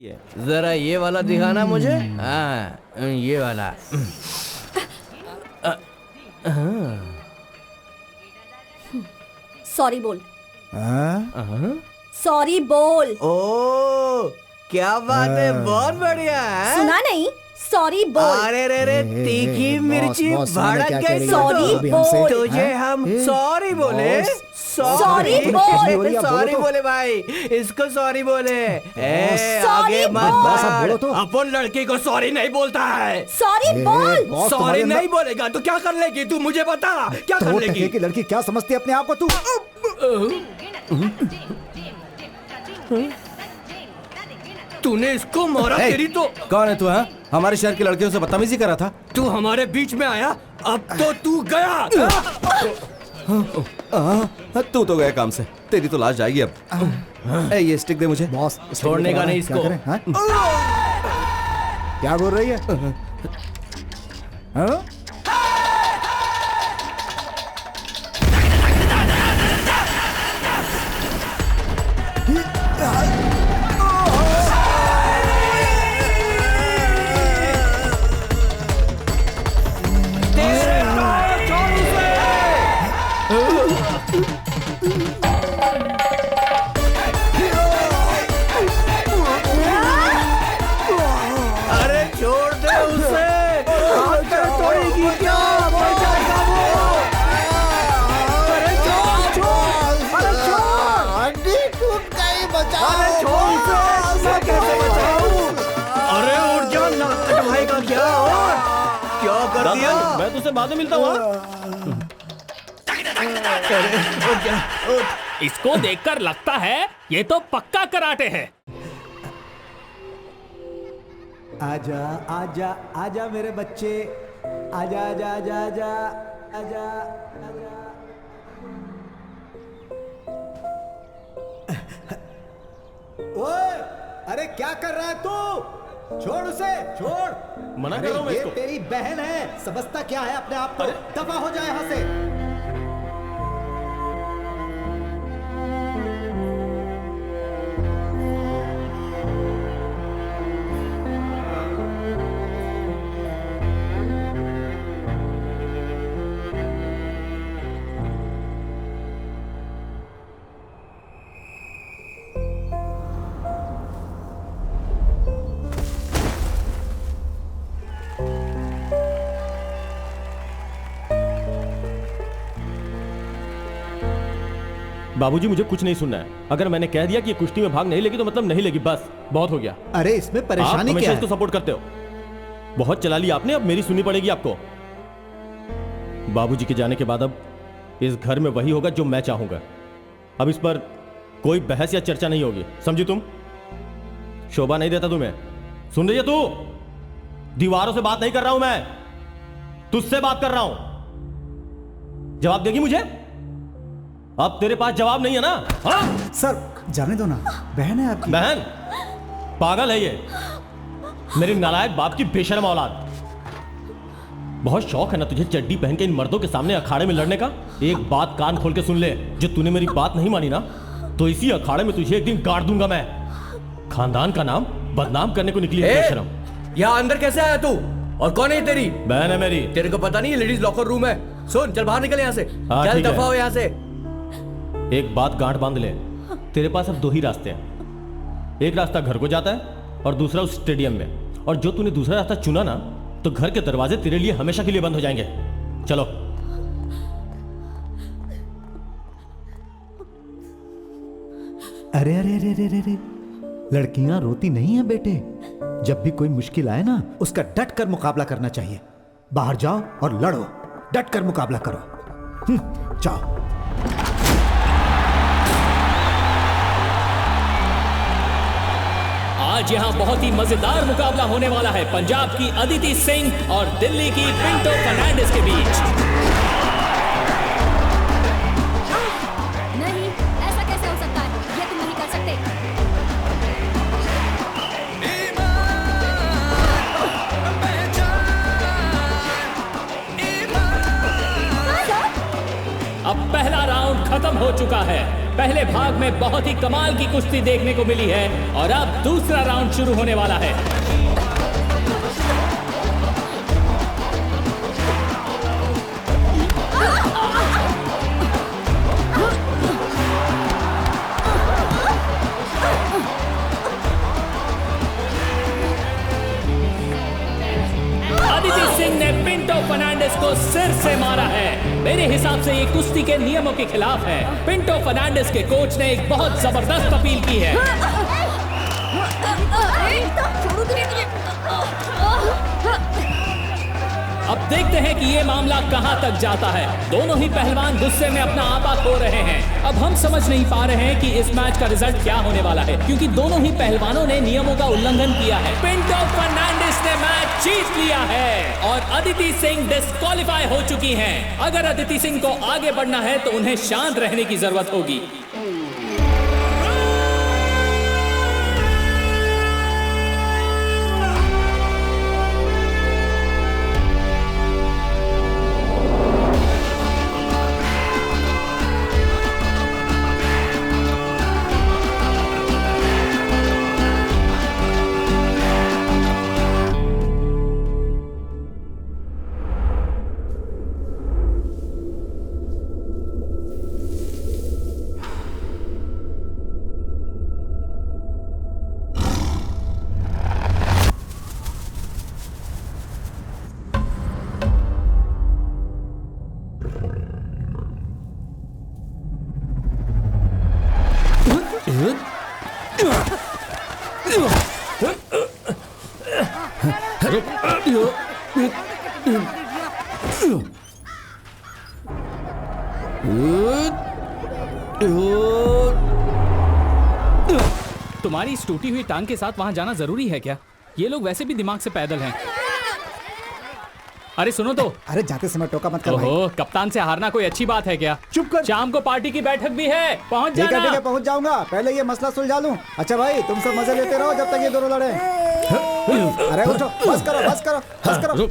जरा ये वाला दिखाना मुझे। हाँ ये वाला। सॉरी बोल। सॉरी बोल। ओ क्या बात है, बहुत बढ़िया है। सुना नहीं, सॉरी बोल। अरे रे रे, तीखी मिर्ची भड़क गई। सॉरी बोल। तुझे हम सॉरी बोले। सॉरी बोल। सॉरी बोले भाई, इसको सॉरी बोले। आगे मत बोलो तो। अपन लड़की को सॉरी नहीं बोलता है। सॉरी बोल। सॉरी नहीं बोलेगा तो क्या कर लेगी तू, मुझे बता क्या कर लेगी। की लड़की क्या समझती है अपने आप को तू। तूने इसको मारा। तेरी तो कौन है तू? हाँ, हमारे शहर की लड़कियों से बदतमीजी कर रहा था। तू हमारे बीच में आया, अब तो तू गया। तू तो गया काम से, तेरी तो लाश जाएगी अब। ये स्टिक दे मुझे। बॉस छोड़ने का नहीं इसको। क्या बोल रही है? हाँ? अरे छोड़ दे उसे। तोड़ेगी क्या, मर जाएगा वो। अरे छोड़ छोड़, अरे छोड़, हड्डी टूट गई, बचाओ। अरे छोड़ उसे, मैं कैसे बचाऊं। अरे उठ जा, नाक कटवाएगा क्या। और क्या कर दिया। मैं तुझसे बाद में मिलता हूँ। इसको देखकर लगता है ये तो पक्का कराटे है। आजा आजा आजा मेरे बच्चे, आजा आजा आजा आजा आजा आजा। ओए, अरे क्या कर रहा है तू? छोड़ उसे, छोड़। मना कर अरे रहा हूं मैं ये इसको। तेरी बहन है, समझता क्या है अपने आप को। दफा हो जाए यहाँ से। बाबूजी मुझे कुछ नहीं सुनना है। अगर मैंने कह दिया कि ये कुश्ती में भाग नहीं लेगी तो मतलब नहीं लेगी, बस बहुत हो गया। अरे इसमें आप परेशानी हमेशा क्या इसको है? सपोर्ट करते हो। बहुत चला लिया आपने, अब मेरी सुननी पड़ेगी आपको। बाबूजी के जाने के बाद अब इस घर में वही होगा जो मैं चाहूंगा। अब इस पर कोई बहस या चर्चा नहीं होगी, समझी तुम? शोभा नहीं देता तुम्हें। सुन रही है तू? दीवारों से बात नहीं कर रहा हूं मैं, तुझसे बात कर रहा हूं। जवाब देगी मुझे? अब तेरे पास जवाब नहीं है ना? हाँ? सर जाने दो ना, बहन है आपकी। बहन? पागल है ये, मेरी नालायक बाप की बेशर्म औलाद। बहुत शौक है ना तुझे चड्डी पहन के इन मर्दों के सामने अखाड़े में लड़ने का। एक बात कान खोल के सुन ले, जो तूने मेरी बात नहीं मानी ना, तो इसी अखाड़े में तुझे एक दिन गाड़ दूंगा मैं। खानदान का नाम बदनाम करने को निकली है बेशर्म। यहाँ अंदर कैसे आया तू, और कौन है तेरी बहन? है मेरी। तेरे को पता नहीं है लेडीज लॉकर रूम है। सुन, चल बाहर निकल यहाँ से। हाँ, चल ठीक है। दफा हो यहाँ से। एक बात गांठ बांध ले, तेरे पास अब दो ही रास्ते हैं। एक रास्ता घर को जाता है और दूसरा उस स्टेडियम में। और जो तूने दूसरा रास्ता चुना ना, तो घर के दरवाजे तेरे लिए हमेशा के लिए बंद हो जाएंगे। चलो। अरे अरे अरे अरे अरे, लड़कियां रोती नहीं है बेटे। जब भी कोई मुश्किल आए ना, उसका डट कर मुकाबला करना चाहिए। बाहर जाओ और लड़ो, डट कर मुकाबला करो। जाओ। आज यहाँ बहुत ही मजेदार मुकाबला होने वाला है पंजाब की अदिति सिंह और दिल्ली की पिंटो फर्नांडिस के बीच। नहीं, ऐसा कैसे हो सकता है? ये तुम नहीं कर सकते। अब पहला राउंड खत्म हो चुका है। पहले भाग में बहुत ही कमाल की कुश्ती देखने को मिली है और अब दूसरा राउंड शुरू होने वाला है। अदिति सिंह ने पिंटो फर्नांडिस को सिर से मारा है। मेरे हिसाब से ये कुश्ती के नियमों के खिलाफ है। पिंटो फर्नांडिस के कोच ने एक बहुत जबरदस्त अपील की है। अब देखते हैं कि ये मामला कहां तक जाता है। दोनों ही पहलवान गुस्से में अपना आपा खो रहे हैं। अब हम समझ नहीं पा रहे हैं कि इस मैच का रिजल्ट क्या होने वाला है, क्योंकि दोनों ही पहलवानों ने नियमों का उल्लंघन किया है। पिंटो फर्नांडिस ने मैच जीत लिया है और अदिति सिंह डिस्क्वालीफाई हो चुकी हैं। अगर अदिति सिंह को आगे बढ़ना है तो उन्हें शांत रहने की जरूरत होगी। तुम्हारी इस टूटी हुई टांग के साथ वहां जाना जरूरी है क्या? ये लोग वैसे भी दिमाग से पैदल हैं। अरे सुनो तो। अरे जाते समय टोका मत कर भाई। ओहो, कप्तान से हारना कोई अच्छी बात है क्या? चुप कर। शाम को पार्टी की बैठक भी है, पहुंच जाना। ठीक है पहुंच जाऊंगा। पहले ये मसला सुलझा लूं। अच्छा भाई तुम सब मजे लेते रहो जब तक ये दोनों लड़े। अरे उठो, बस करो बस करो बस करो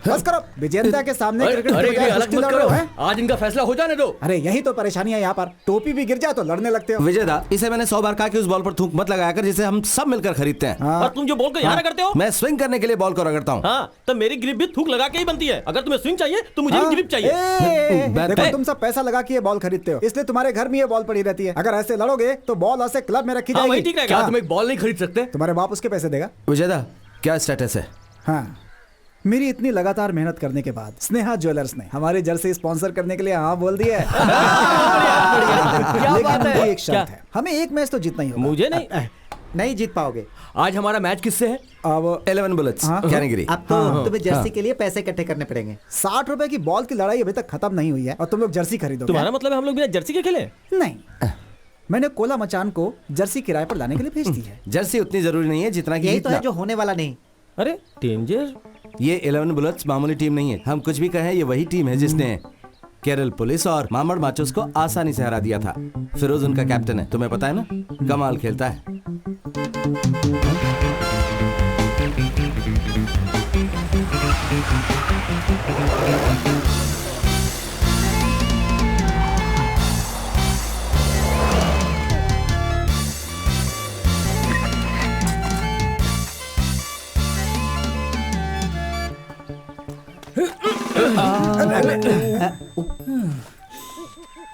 बस करो। विजेंद्र के सामने क्रिकेट की बजाय कुश्ती लड़ रहे हो हैं? आज इनका फैसला हो जाने दो। अरे यही तो परेशानी है यहाँ पर। टोपी भी गिर जाए तो लड़ने लगते हो। विजयदा, इसे मैंने 100 बार कहा कि उस बॉल पर थूक मत लगाया कर जिसे हम सब मिलकर खरीदते हैं। हाँ। और तुम जो बॉल को यहाँ करते हो, मैं स्विंग करने के लिए बॉल को रगड़ता हूँ। हाँ, तो मेरी ग्रिप भी थूक लगा के ही बनती है। अगर तुम्हें स्विंग चाहिए तो मुझे भी ग्रिप चाहिए। देखो तुम सब पैसा लगा के ये बॉल खरीदते हो, इसलिए तुम्हारे घर में ये बॉल पड़ी रहती है। अगर ऐसे लड़ोगे तो बॉल ऐसे क्लब में रखी जाएगी। ठीक रहेगा। क्या तुम एक बॉल नहीं खरीद सकते? तुम्हारे बाप उसके पैसे देगा। विजयदा, क्या स्टेटस है? हाँ, मेरी इतनी लगातार मेहनत करने के बाद स्नेहा ज्वेलर्स ने हमारी जर्सी स्पॉन्सर करने के लिए हाँ बोल दिया है। लेकिन उनकी एक शर्त है, हमें एक मैच तो जीतना ही होगा। मुझे नहीं नहीं जीत पाओगे। आज हमारा मैच किससे है? अब 11 बुलेट्स कैटेगरी। अब तो तुम्हें जर्सी के लिए पैसे इकट्ठे करने पड़ेंगे। 60 रुपए की बॉल की लड़ाई अभी तक खत्म नहीं हुई है और तुम लोग जर्सी खरीदोगे। तुम्हारा मतलब है हम लोग बिना जर्सी के खेले? नहीं, मैंने कोला मचान को जर्सी किराए पर लाने के लिए भेज दी है। जर्सी उतनी जरूरी नहीं है जितना कि यही तो है जो होने वाला नहीं। अरे डेंजर। ये 11 बुलेट्स मामूली टीम नहीं है। हम कुछ भी कहें, ये वही टीम है जिसने केरल पुलिस और मामड़ माचोस को आसानी से हरा दिया था। फिरोज उनका कैप्टन है, तुम्हें पता है ना? कमाल खेलता है।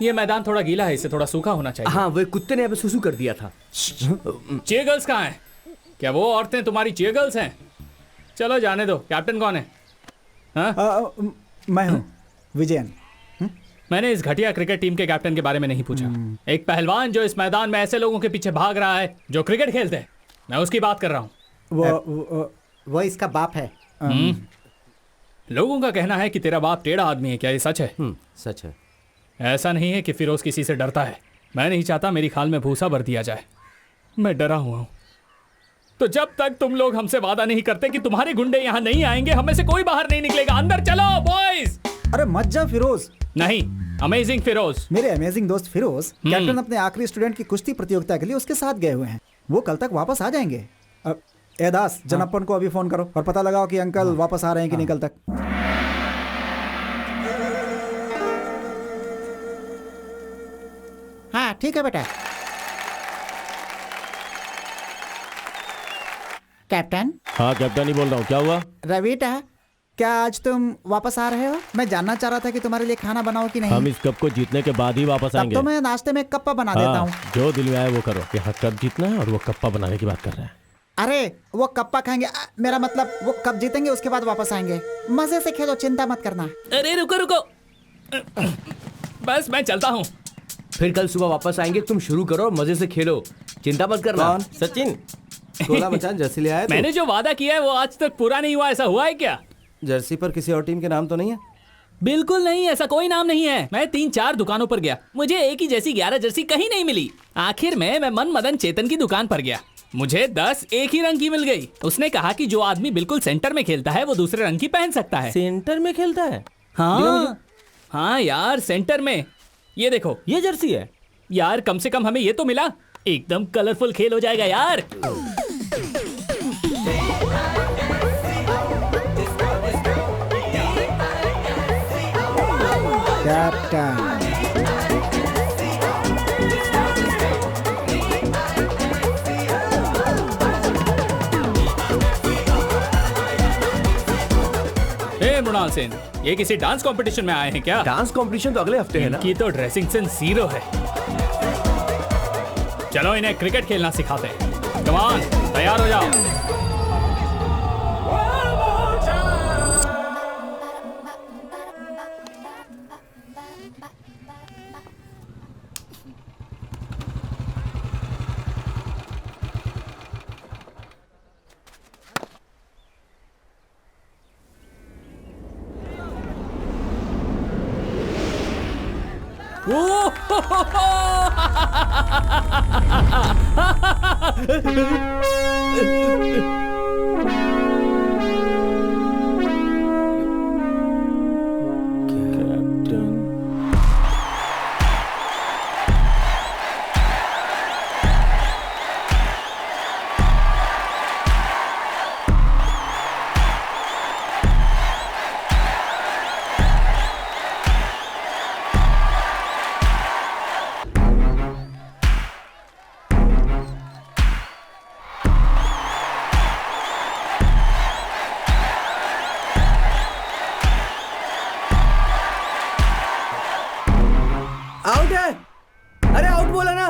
ये मैदान थोड़ा गीला है, इसे थोड़ा सूखा होना चाहिए। हाँ, वो कुत्ते ने अभी सुसु कर दिया था। चीयर गर्ल्स कहाँ हैं? क्या वो औरतें तुम्हारी चीयर गर्ल्स हैं? चलो जाने दो। कैप्टन कौन है? हाँ? मैं हूँ विजयन। मैंने इस घटिया क्रिकेट टीम के कैप्टन के बारे में नहीं पूछा। एक पहलवान जो इस मैदान में ऐसे लोगों के पीछे भाग रहा है जो क्रिकेट खेलते हैं, मैं उसकी बात कर रहा हूँ। वो इसका बाप है। लोगों का कहना है कि तेरा बाप टेढ़ा आदमी है। क्या ये सच है? सच है। ऐसा नहीं है कि फिरोज किसी से डरता है। मैं नहीं चाहता मेरी खाल में भूसा भर दिया जाए। मैं डरा हुआ हूं। तो जब तक तुम लोग हमसे वादा नहीं करते कि तुम्हारे गुंडे यहाँ नहीं आएंगे, हमें से कोई बाहर नहीं निकलेगा। अंदर चलो बॉयज। अरे मत जा फिरोज। नहीं, अमेजिंग फिरोज। मेरे अमेजिंग दोस्त फिरोज कैप्टन अपने आखिरी स्टूडेंट की कुश्ती प्रतियोगिता के लिए उसके साथ गए हुए हैं। वो कल तक वापस आ जाएंगे। एदास, जनप्पन को अभी फोन करो और पता लगाओ कि अंकल वापस आ रहे हैं कि नहीं कल तक। हाँ ठीक है बेटा। कैप्टन। हाँ कैप्टन ही बोल रहा हूँ, क्या हुआ? रवीटा, क्या आज तुम वापस आ रहे हो? मैं जानना चाह रहा था कि तुम्हारे लिए खाना बनाओ कि नहीं। हम इस कप को जीतने के बाद ही वापस तब आएंगे। तो मैं नाश्ते में कप्पा बना देता हूँ। जो दिल में आए वो करो। यहाँ कप जीतना है और वो कप्पा बनाने की बात कर रहे हैं। अरे वो कप्पा खाएंगे, मेरा मतलब वो कप जीतेंगे उसके बाद वापस आएंगे। मजे से खेलो, चिंता मत करना। अरे रुको रुको, बस मैं चलता हूँ। फिर कल सुबह वापस आएंगे, तुम शुरू करो, मजे से खेलो, चिंता मत करना। कौन? सचिन। कोला मचान जर्सी ले आया मैंने जो वादा किया है वो आज तक पूरा नहीं हुआ, ऐसा हुआ है क्या? जर्सी पर किसी और टीम के नाम तो नहीं है? बिल्कुल नहीं, ऐसा कोई नाम नहीं है। मैं 3-4 दुकानों पर गया, मुझे एक ही जैसी 11 जर्सी कहीं नहीं मिली। आखिर में मैं मन मदन चेतन की दुकान पर गया, मुझे 10 एक ही रंग की मिल गई। उसने कहा कि जो आदमी बिल्कुल सेंटर में खेलता है वो दूसरे रंग की पहन सकता है। सेंटर में खेलता है? हाँ यार, सेंटर में। ये देखो, ये जर्सी है यार, कम से कम हमें ये तो मिला। एकदम कलरफुल खेल हो जाएगा यार। कैप्टन। हे मृणाल सेन, ये किसी डांस कंपटीशन में आए हैं क्या? डांस कंपटीशन तो अगले हफ्ते है ना। इनकी तो ड्रेसिंग सेंस 0 है। चलो इन्हें क्रिकेट खेलना सिखाते हैं। कम ऑन, तैयार हो जाओ। आउट है। अरे आउट बोला ना।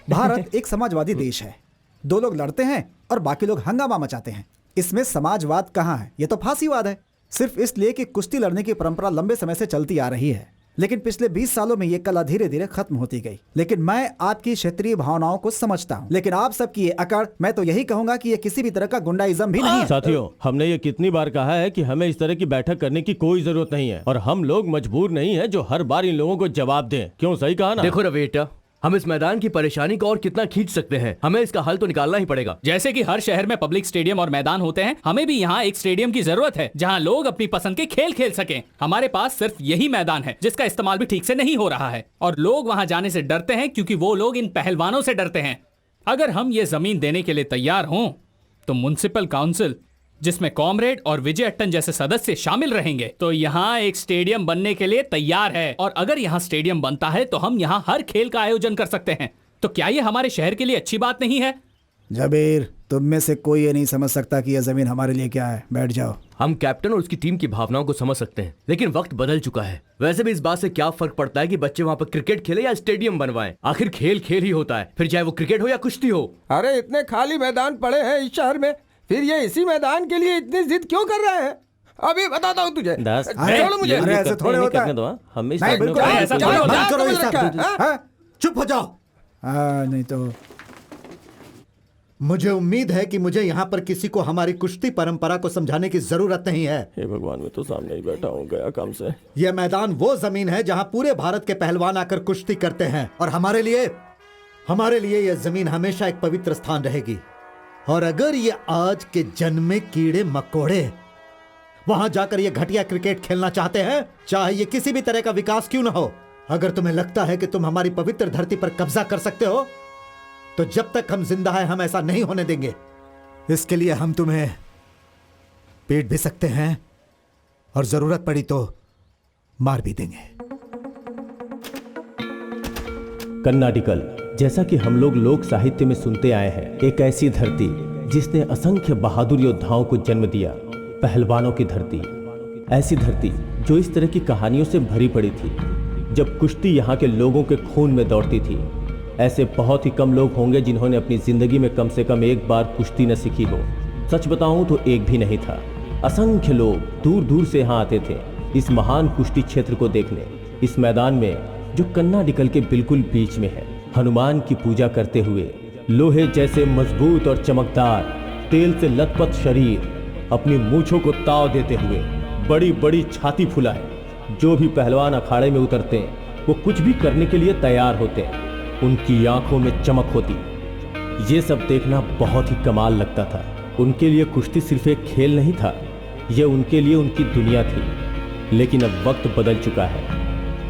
भारत एक समाजवादी देश है। 2 लोग लड़ते हैं और बाकी लोग हंगामा मचाते हैं। इसमें समाजवाद कहाँ है? ये तो फांसीवाद है। सिर्फ इसलिए कि कुश्ती लड़ने की परंपरा लंबे समय से चलती आ रही है, लेकिन पिछले 20 सालों में ये कला धीरे धीरे खत्म होती गई। लेकिन मैं आपकी क्षेत्रीय भावनाओं को समझता हूँ, लेकिन आप सबकी ये अकड़, मैं तो यही कहूंगा कि ये किसी भी तरह का गुंडाइज्म भी नहीं है। साथियों, हमने ये कितनी बार कहा है कि हमें इस तरह की बैठक करने की कोई जरूरत नहीं है, और हम लोग मजबूर नहीं है जो हर बार इन लोगों को जवाब दें। क्यों, सही कहा ना? देखो रवेटा, हम इस मैदान की परेशानी को और कितना खींच सकते हैं, हमें इसका हल तो निकालना ही पड़ेगा। जैसे कि हर शहर में पब्लिक स्टेडियम और मैदान होते हैं, हमें भी यहाँ एक स्टेडियम की जरूरत है जहाँ लोग अपनी पसंद के खेल खेल सकें। हमारे पास सिर्फ यही मैदान है जिसका इस्तेमाल भी ठीक से नहीं हो रहा है, और लोग वहाँ जाने से डरते हैं क्योंकि वो लोग इन पहलवानों से डरते हैं। अगर हम ये जमीन देने के लिए तैयार हों तो म्युनिसिपल काउंसिल, जिसमें कॉमरेड और विजय अट्टन जैसे सदस्य शामिल रहेंगे, तो यहाँ एक स्टेडियम बनने के लिए तैयार है। और अगर यहाँ स्टेडियम बनता है तो हम यहाँ हर खेल का आयोजन कर सकते हैं। तो क्या ये हमारे शहर के लिए अच्छी बात नहीं है? जबीर, तुम में से कोई ये नहीं समझ सकता कि यह जमीन हमारे लिए क्या है। बैठ जाओ। हम कैप्टन और उसकी टीम की भावनाओं को समझ सकते हैं, लेकिन वक्त बदल चुका है। वैसे भी इस बात से क्या फर्क पड़ता है कि बच्चे वहाँ पर क्रिकेट खेले या स्टेडियम बनवाएं? आखिर खेल खेल ही होता है, फिर चाहे वो क्रिकेट हो या कुश्ती हो। अरे इतने खाली मैदान पड़े हैं इस शहर में, फिर ये इसी मैदान के लिए इतनी जिद क्यों कर रहे हैं? अभी बताता हूँ तुझे। छोड़ो मुझे। अरे ऐसे थोड़े होता है। नहीं, बिल्कुल ऐसा थोड़ी होता है। बंद करो ये समझ सब। रखा है, हाँ? चुप हो जाओ। नहीं तो मुझे उम्मीद है कि मुझे यहाँ पर किसी को हमारी कुश्ती परंपरा को समझाने की जरूरत नहीं है। हे भगवान, मैं तो सामने ही बैठा हूँ, गया काम से। यह मैदान वो जमीन है जहाँ पूरे भारत के पहलवान आकर कुश्ती करते हैं, और हमारे लिए यह जमीन हमेशा एक पवित्र स्थान रहेगी। और अगर ये आज के जन्मे कीड़े मकोड़े वहां जाकर ये घटिया क्रिकेट खेलना चाहते हैं, चाहे ये किसी भी तरह का विकास क्यों ना हो, अगर तुम्हें लगता है कि तुम हमारी पवित्र धरती पर कब्जा कर सकते हो, तो जब तक हम जिंदा हैं हम ऐसा नहीं होने देंगे। इसके लिए हम तुम्हें पीट भी सकते हैं और जरूरत पड़ी तो मार भी देंगे। कर्नाटिकल, जैसा कि हम लोग साहित्य में सुनते आए हैं, एक ऐसी धरती जिसने असंख्य बहादुर योद्धाओं को जन्म दिया, पहलवानों की धरती। ऐसी धरती जो इस तरह की कहानियों से भरी पड़ी थी। जब कुश्ती यहाँ के लोगों के खून में दौड़ती थी, ऐसे बहुत ही कम लोग होंगे जिन्होंने अपनी जिंदगी में कम से कम एक बार कुश्ती न सीखी हो। सच बताऊं तो एक भी नहीं था। असंख्य लोग दूर दूर से यहाँ आते थे इस महान कुश्ती क्षेत्र को देखने। इस मैदान में जो कर्नाटिकल के बिल्कुल बीच में है, हनुमान की पूजा करते हुए लोहे जैसे मजबूत और चमकदार, तेल से लथपथ शरीर, अपनी मूंछों को ताव देते हुए, बड़ी बड़ी छाती फुलाए, जो भी पहलवान अखाड़े में उतरते हैं वो कुछ भी करने के लिए तैयार होते हैं। उनकी आंखों में चमक होती। ये सब देखना बहुत ही कमाल लगता था। उनके लिए कुश्ती सिर्फ एक खेल नहीं था, यह उनके लिए उनकी दुनिया थी। लेकिन अब वक्त बदल चुका है।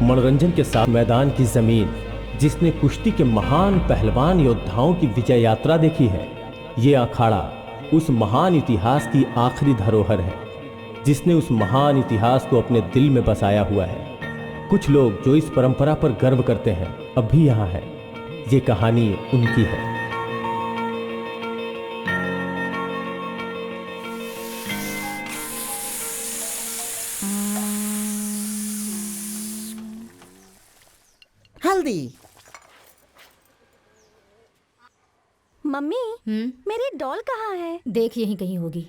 मनोरंजन के साथ मैदान की जमीन जिसने कुश्ती के महान पहलवान योद्धाओं की विजय यात्रा देखी है, ये अखाड़ा उस महान इतिहास की आखिरी धरोहर है जिसने उस महान इतिहास को अपने दिल में बसाया हुआ है। कुछ लोग जो इस परंपरा पर गर्व करते हैं अब भी यहाँ है। ये कहानी उनकी है। हल्दी। मम्मी, मेरी डॉल कहाँ है? देख, यहीं कहीं होगी।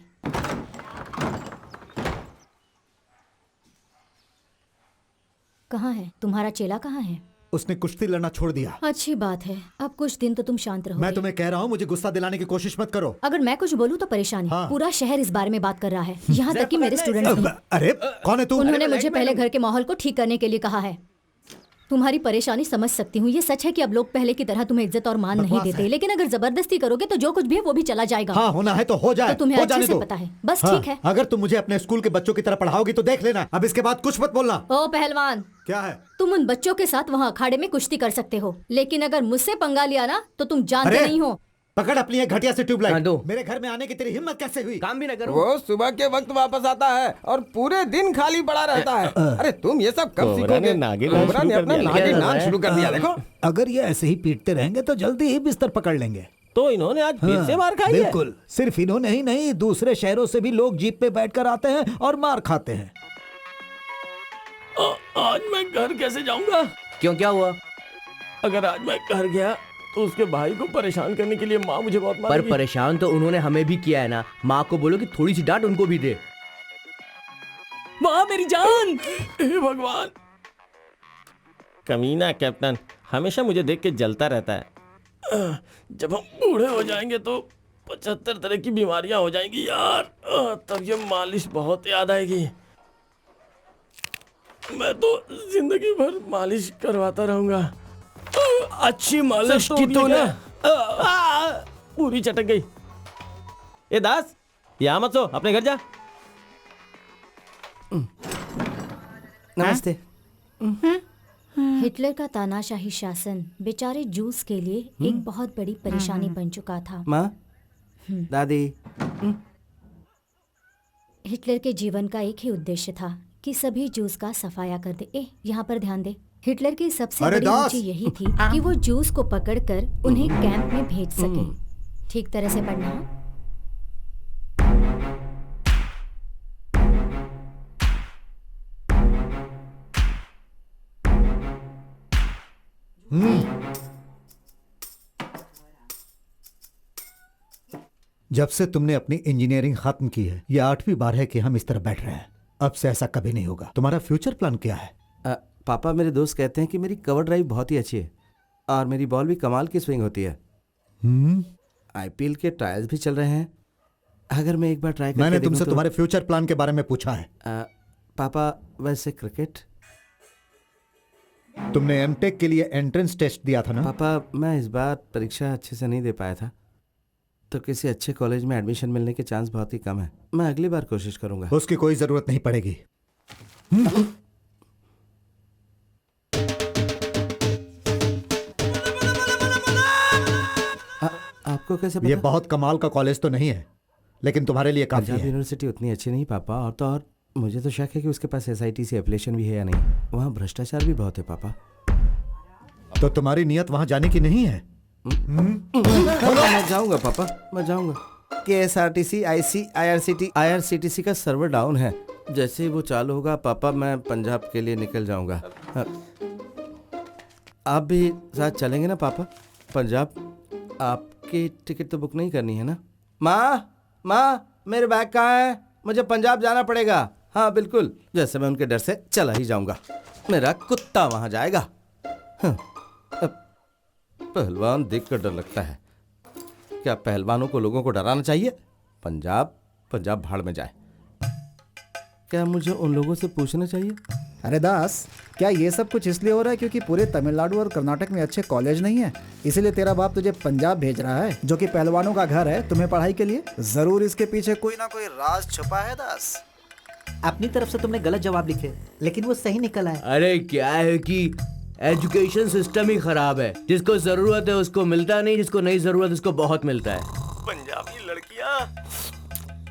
कहाँ है तुम्हारा चेला? कहाँ है? उसने कुश्ती लड़ना छोड़ दिया। अच्छी बात है। अब कुछ दिन तो तुम शांत रहोगे। मैं तुम्हें कह रहा हूँ, मुझे गुस्सा दिलाने की कोशिश मत करो। अगर मैं कुछ बोलूँ तो परेशानी। हाँ। पूरा शहर इस बारे में बात कर रहा है, यहाँ तक कि मेरे स्टूडेंट्स भी। अरे कौन है तू? उन्होंने मुझे पहले घर के माहौल को ठीक करने के लिए कहा है। तुम्हारी परेशानी समझ सकती हूँ। ये सच है कि अब लोग पहले की तरह तुम्हें इज्जत और मान नहीं देते, लेकिन अगर जबरदस्ती करोगे तो जो कुछ भी है वो भी चला जाएगा। हाँ, होना है तो हो जाए। तो तुम्हें हो अच्छे जाने से दो। पता है। बस हाँ, ठीक है। अगर तुम मुझे अपने स्कूल के बच्चों की तरह पढ़ाओगी तो देख लेना। अब इसके बाद कुछ मत बोलना। ओ पहलवान, क्या है? तुम उन बच्चों के साथ वहाँ अखाड़े में कुश्ती कर सकते हो, लेकिन अगर मुझसे पंगा लिया ना तो तुम जानते अरे! नहीं हो। पकड़ अपनी एक घटिया से ट्यूबलाइट। हाँ, दो। मेरे घर में आने की तेरी हिम्मत कैसे हुई? काम भी ना करो। वो सुबह के वक्त वापस आता है और पूरे दिन खाली पड़ा रहता है। अरे तुम ये सब कब कोबरा सीखोगे? ने नागिन नाच कोबरा शुरू ने कर अपना दिया। नागिन नाच शुरू कर दिया। देखो, अगर ये ऐसे ही पीटते रहेंगे तो जल्दी ही बिस्तर पकड़ लेंगे। तो इन्होंने आज फिर से मार खाई है। बिल्कुल। सिर्फ इन्होंने ही नहीं, दूसरे शहरों से भी लोग जीप पे बैठकर आते हैं और मार खाते हैं। आज मैं घर कैसे जाऊंगा? क्यों, क्या हुआ? अगर आज मैं घर गया तो उसके भाई को परेशान करने के लिए माँ मुझे बहुत पर मारेगी। परेशान तो उन्होंने हमें भी किया है ना। माँ को बोलो कि थोड़ी सी डांट उनको भी दे। माँ मेरी जान। हे भगवान, कमीना कैप्टन हमेशा मुझे देख के जलता रहता है। जब हम बूढ़े हो जाएंगे तो 75 तरह की बीमारियां हो जाएंगी यार। तब ये मालिश बहुत याद आएगी। मैं तो जिंदगी भर मालिश करवाता रहूंगा। अच्छी मालिश की तो ना पूरी चटक गई। ए दास, यहाँ मत सो, अपने घर जा। नमस्ते। हिटलर का तानाशाही शासन बेचारे जूस के लिए एक बहुत बड़ी परेशानी बन चुका था। माँ, दादी। हिटलर के जीवन का एक ही उद्देश्य था कि सभी जूस का सफाया कर दे। यहाँ पर ध्यान दे। हिटलर की सबसे अरे बड़ी दास! रुचि यही थी कि वो जूस को पकड़कर उन्हें कैंप में भेज सके। ठीक तरह से पढ़ना। जब से तुमने अपनी इंजीनियरिंग खत्म की है, ये 8वीं बार है कि हम इस तरह बैठ रहे हैं। अब से ऐसा कभी नहीं होगा। तुम्हारा फ्यूचर प्लान क्या है? पापा, मेरे दोस्त कहते हैं कि मेरी कवर ड्राइव बहुत ही अच्छी है और मेरी बॉल भी कमाल की स्विंग होती है। आईपीएल के ट्रायल्स भी चल रहे हैं। अगर मैं एक बार ट्राई करके मैंने देखूं तुमसे तो... तुम्हारे फ्यूचर प्लान के बारे में पूछा है। पापा, वैसे क्रिकेट। तुमने एमटेक के लिए एंट्रेंस टेस्ट दिया था ना? पापा, मैं इस बार परीक्षा अच्छे से नहीं दे पाया था, तो किसी अच्छे कॉलेज में एडमिशन मिलने के चांस बहुत ही कम है। मैं अगली बार कोशिश करूंगा। उसकी कोई जरूरत नहीं पड़ेगी। आपको कैसे पता? ये बहुत कमाल का कॉलेज तो नहीं है, लेकिन तुम्हारे लिए काफी पंजाब है। यूनिवर्सिटी उतनी अच्छी नहीं पापा, और तो और मुझे तो शक है कि उसके पास SITC एप्लीकेशन भी है या नहीं। वहाँ भ्रष्टाचार भी बहुत है पापा। तो तुम्हारी नियत वहां जाने की नहीं है? मैं जाऊंगा पापा, मैं जाऊंगा। KSRTC, IRCTC का सर्वर डाउन है। जैसे ही वो चालू होगा पापा, मैं पंजाब के लिए निकल जाऊंगा। आप भी साथ चलेंगे ना पापा पंजाब? आपकी टिकट तो बुक नहीं करनी है ना? माँ, मेरे बैग कहाँ है? मुझे पंजाब जाना पड़ेगा। हाँ बिल्कुल, जैसे मैं उनके डर से चला ही जाऊंगा। मेरा कुत्ता वहां जाएगा। पहलवान देखकर डर लगता है। क्या पहलवानों को लोगों को डराना चाहिए? पंजाब भाड़ में जाए। क्या मुझे उन लोगों से पूछना चाहिए? अरे दास, क्या ये सब कुछ इसलिए हो रहा है क्योंकि पूरे तमिलनाडु और कर्नाटक में अच्छे कॉलेज नहीं है, इसीलिए तेरा बाप तुझे पंजाब भेज रहा है, जो कि पहलवानों का घर है, तुम्हें पढ़ाई के लिए? जरूर इसके पीछे कोई ना कोई राज छुपा है दास। अपनी तरफ से तुमने गलत जवाब लिखे, लेकिन वो सही निकला है। अरे क्या है कि एजुकेशन सिस्टम ही खराब है। जिसको जरूरत है उसको मिलता नहीं, जिसको नहीं जरूरत उसको बहुत मिलता है। पंजाबी लड़कियां,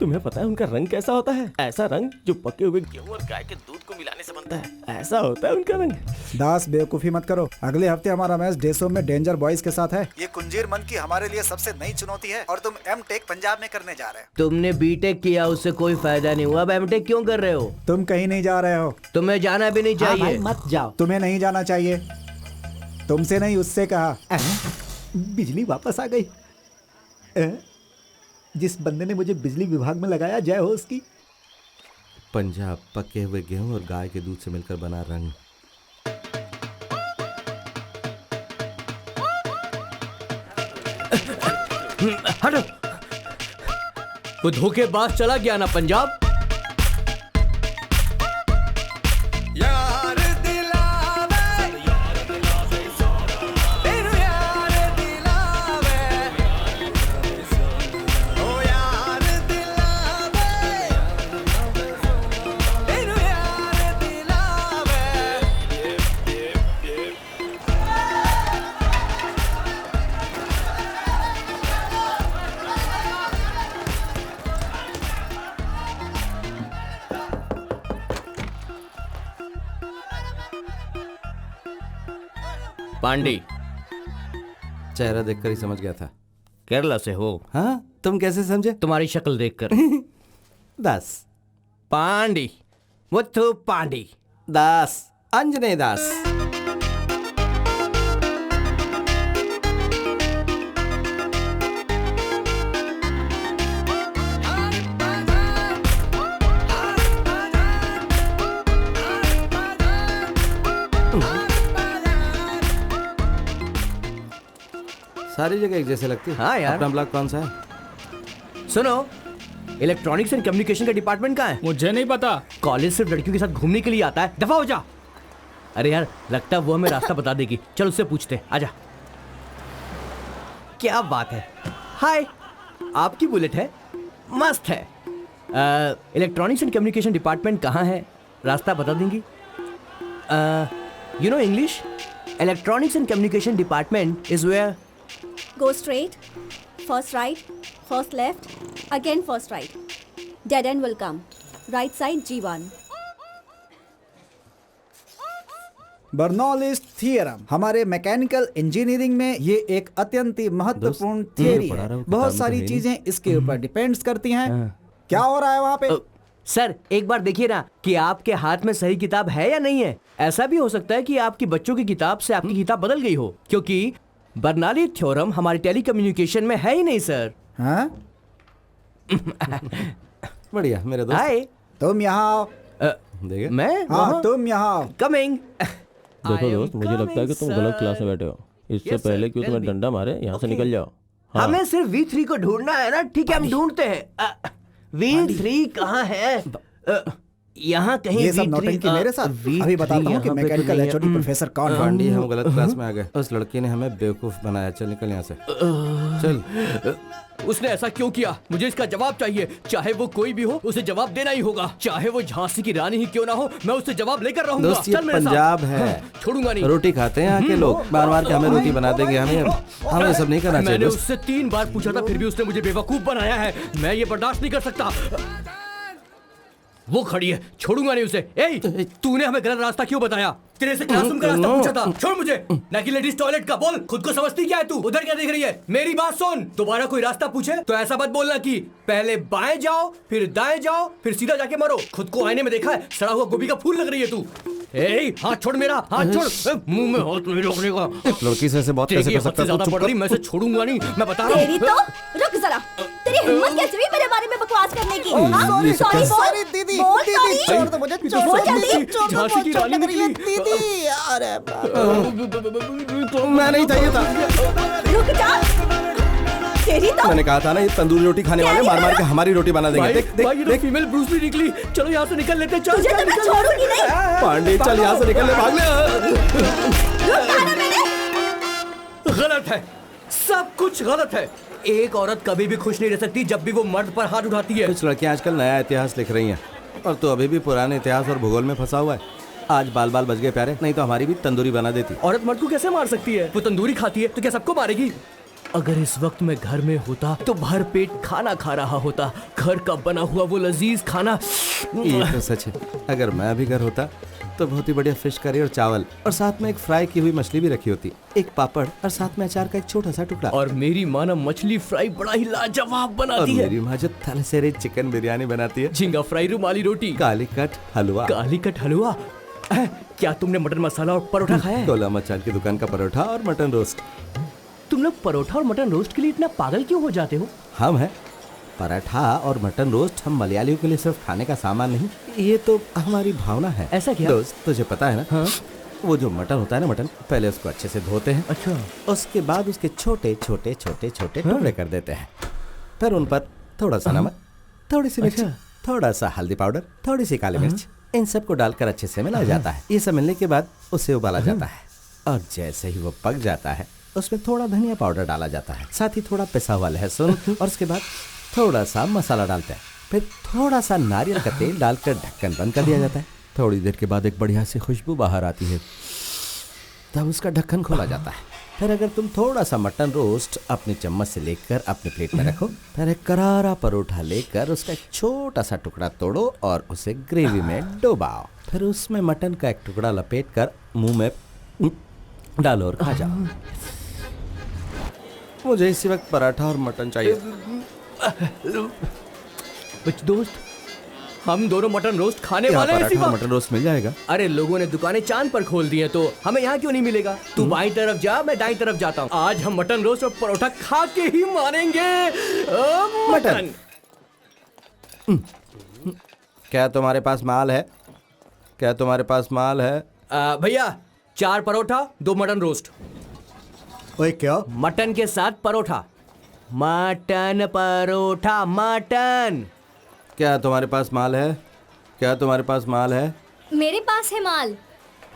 तुम्हें पता है उनका रंग कैसा होता है? ऐसा रंग जो पके हुए गेहूं और गाय के दूध को मिलाने से बनता है, ऐसा होता है उनका रंग। दास, बेवकूफी मत करो। अगले हफ्ते हमारा मैच डेसो में डेंजर बॉयज के साथ है। ये कुंजीर मन की हमारे लिए सबसे नई चुनौती है और तुम एमटेक पंजाब में करने जा रहे हो। तुमने बीटेक किया, उससे कोई फायदा नहीं हुआ। अब एमटेक क्यों कर रहे हो? तुम कहीं नहीं जा रहे हो। तुम्हें जाना भी नहीं चाहिए। भाई मत जाओ। तुम्हें नहीं जाना चाहिए। तुमसे नहीं, उससे कहा। बिजली वापस आ गई। जिस बंदे ने मुझे बिजली विभाग में लगाया, जय हो उसकी। पंजाब पके हुए गेहूं और गाय के दूध से मिलकर बना रंग। हटो, वो धोखेबाज चला गया ना पंजाब। पांडे, चेहरा देखकर ही समझ गया था। केरला से हो? हाँ, तुम कैसे समझे? तुम्हारी शक्ल देखकर। दास पांडे, मुथु पांडे। दास, अंजने दास। सारी जगह एक जैसे लगती है। हाँ यार। अपना ब्लॉक कौन सा है? सुनो, इलेक्ट्रॉनिक्स एंड कम्युनिकेशन का डिपार्टमेंट कहाँ है? मुझे नहीं पता। कॉलेज सिर्फ लड़कियों के साथ घूमने के लिए आता है। दफा हो जा। अरे यार, लगता है वो हमें रास्ता बता देगी। चल उससे पूछते। आजा। क्या बात है। हाय, आपकी बुलेट है? मस्त है। इलेक्ट्रॉनिक्स एंड कम्युनिकेशन डिपार्टमेंट कहाँ है? रास्ता बता देंगी? You know English? Electronics and communication department is where? Go straight, first right, first left, again first right. Dead end will come. Right side G1. Bernoulli's theorem हमारे mechanical engineering में ये एक अत्यंत ही महत्वपूर्ण थियरी है। बहुत सारी चीजें इसके ऊपर डिपेंड्स करती हैं। क्या हो रहा है वहाँ पे? सर एक बार देखिए ना कि आपके हाथ में सही किताब है या नहीं है। ऐसा भी हो सकता है कि आपकी बच्चों की किताब से आपकी किताब बदल गई हो, क्योंकि बर्नौली थ्योरम हमारे टेलीकम्युनिकेशन में है ही नहीं सर। हाँ? बढ़िया मेरे दोस्त। हाय, तुम यहाँ आओ। देखिए मैं हाँ, तुम यहाँ आओ। कमिंग। देखो दोस्त, मुझे लगता है कि तुम गलत क्लास में बैठे हो। इससे पहले कि तुम्हें डंडा मारे, यहाँ से निकल जाओ। हाँ। हमें सिर्फ V3 को ढूंढना है ना। ठीक है, हम ढूंढते हैं। V3 कहाँ है? यहाँ कहीं ये सब V3 नौटंकी मेरे साथ। अभी बताता हूँ कि मैकेनिकल एचओडी प्रोफेसर कौन है। पांडी, हम गलत क्लास में आ गए। उस लड़की ने हमें बेवकूफ बनाया। चल निकल यहाँ से, चल। उसने ऐसा क्यों किया? मुझे इसका जवाब चाहिए। चाहे वो कोई भी हो, उसे जवाब देना ही होगा। चाहे वो झांसी की रानी ही क्यों ना हो, मैं उससे जवाब लेकर रहूंगा। दोस्त ये पंजाब है, छोड़ूंगा नहीं। रोटी खाते हैं यहाँ के लोग, बार बार के हमें रोटी बना देंगे। हमें सब नहीं करना चाहिए। मैंने उससे 3 बार पूछा था, फिर भी उसने मुझे बेवकूफ बनाया है। मैं ये बर्दाश्त नहीं कर सकता। वो खड़ी है, छोड़ूंगा नहीं उसे। ए, तूने हमें गलत रास्ता क्यों बताया? तेरे से क्लासरूम का रास्ता पूछा था। छोड़ मुझे। ना कि लेडीज टॉयलेट का। बोल, खुद को समझती क्या है तू? उधर क्या देख रही है? मेरी बात सुन। दोबारा कोई रास्ता पूछे तो ऐसा मत बोलना कि पहले बाएं जाओ, फिर दाएं जाओ, फिर सीधा जाके मरो। खुद को आईने में देखा है? सड़ा हुआ गोभी का फूल लग रही है तू। ए, हाथ छोड़ मेरा, हाथ छोड़। मुंह में हाथ नहीं रखने का। लड़की से बात कैसे कर सकता है? ज्यादा मैं से छोड़ूंगा नहीं, मैं बता रहा हूँ। तेरी तो रुक जरा। तेरी हिम्मत कैसे हुई मेरे बारे में बकवास करने की? सॉरी बोल। दीदी, बोल दीदी, सॉरी। छोड़ दो मुझे, छोड़ बोल दो जल्दी। झांसी की रानी निकली। दीदी। अरे मैं नहीं था, ये था। रुक जा। तेरी तो मैंने कहा था ना, ये तंदूरी रोटी खाने वाले मार मार के हमारी रोटी बना देंगे। देख देख देख, फीमेल ब्रूस ली निकली। चलो यहाँ से निकल लेते हैं। चल तुझे तो मैं छोड़ूंगी नहीं। पांडे चल यहाँ से निकल ले, भाग ले। रुक जा ना मैंने। गलत है, सब कुछ गलत है। एक औरत कभी भी खुश नहीं रह सकती जब भी वो मर्द पर हाथ उठाती है। कुछ लड़कियां आजकल नया इतिहास लिख रही हैं और तू अभी भी पुराने इतिहास और भूगोल में फंसा हुआ है। आज बाल बाल बच गए प्यारे, नहीं तो हमारी भी तंदूरी बना देती। औरत मर्द को कैसे मार सकती है? वो तंदूरी खाती है तो क्या सबको मारेगी? अगर इस वक्त मैं घर में होता तो भर पेट खाना खा रहा होता। घर का बना हुआ वो लजीज खाना। ये तो सच है। अगर मैं भी घर होता तो बहुत ही बढ़िया फिश करी और चावल, और साथ में एक फ्राई की हुई मछली भी रखी होती, एक पापड़ और साथ में अचार का एक छोटा सा टुकड़ा। और मेरी माँ ना मछली फ्राई बड़ा ही लाजवाब बनाती है। मेरी माँ जो थलसेरे चिकन बिरयानी बनाती है, झींगा फ्राई, रुमाली रोटी, कालीकट हलवा। कालीकट हलवा? क्या तुमने मटन मसाला और परोठा खाया है? गोला मचान की दुकान का परोठा और मटन रोस्ट। तुम लोग परोठा और मटन रोस्ट के लिए इतना पागल क्यों हो जाते हो? हम हैं पराठा और मटन रोस्ट, हम मलयालियों के लिए सिर्फ खाने का सामान नहीं, ये तो हमारी भावना है। ऐसा क्या? दोस्त तुझे पता है ना, हाँ? वो जो मटन होता है ना, मटन पहले उसको अच्छे से धोते हैं। अच्छा। उसके बाद उसके छोटे छोटे छोटे छोटे टुकड़े कर देते हैं। फिर उन पर थोड़ा सा नमक, थोड़ी सी मिर्च, थोड़ा सा हल्दी पाउडर, थोड़ी सी काली मिर्च, इन सबको डालकर अच्छे से मिलाया जाता है। ये सब मिलने के बाद उसे उबाला जाता है और जैसे ही वो पक जाता है उसमें थोड़ा धनिया पाउडर डाला जाता है, साथ ही थोड़ा पिसा हुआ लहसुन, और उसके बाद थोड़ा सा मसाला डालते हैं। फिर थोड़ा सा नारियल का तेल डालकर ढक्कन बंद कर दिया जाता है। थोड़ी देर के बाद एक बढ़िया सी खुशबू बाहर आती है, तब उसका ढक्कन खोला जाता है। फिर अगर तुम थोड़ा सा मटन रोस्ट अपनी चम्मच से लेकर अपने प्लेट में रखो, फिर एक करारा परोठा लेकर उसका एक छोटा सा टुकड़ा तोड़ो और उसे ग्रेवी में डुबाओ। फिर उसमें मटन का एक टुकड़ा लपेट कर मुंह में डालो और खा जाओ। मुझे इसी वक्त पराठा और मटन चाहिए। दोस्त, हम दोनों मटन रोस्ट खाने वाले हैं। पराठा और मटन रोस्ट मिल जाएगा? अरे लोगों ने दुकानें चांद पर खोल दी हैं, तो हमें यहाँ क्यों नहीं मिलेगा? तू बाईं तरफ जा, मैं दाईं तरफ जाता हूँ। आज हम मटन रोस्ट और परोठा खा के ही मानेंगे। मटन। क्या तुम्हारे पास माल है? क्या तुम्हारे पास माल है? भैया 4 परोठा 2 मटन रोस्ट। ओए क्या? मटन के साथ परोठा। Mutton paratha mutton. क्या तुम्हारे पास माल है? क्या तुम्हारे पास माल है? मेरे पास है माल।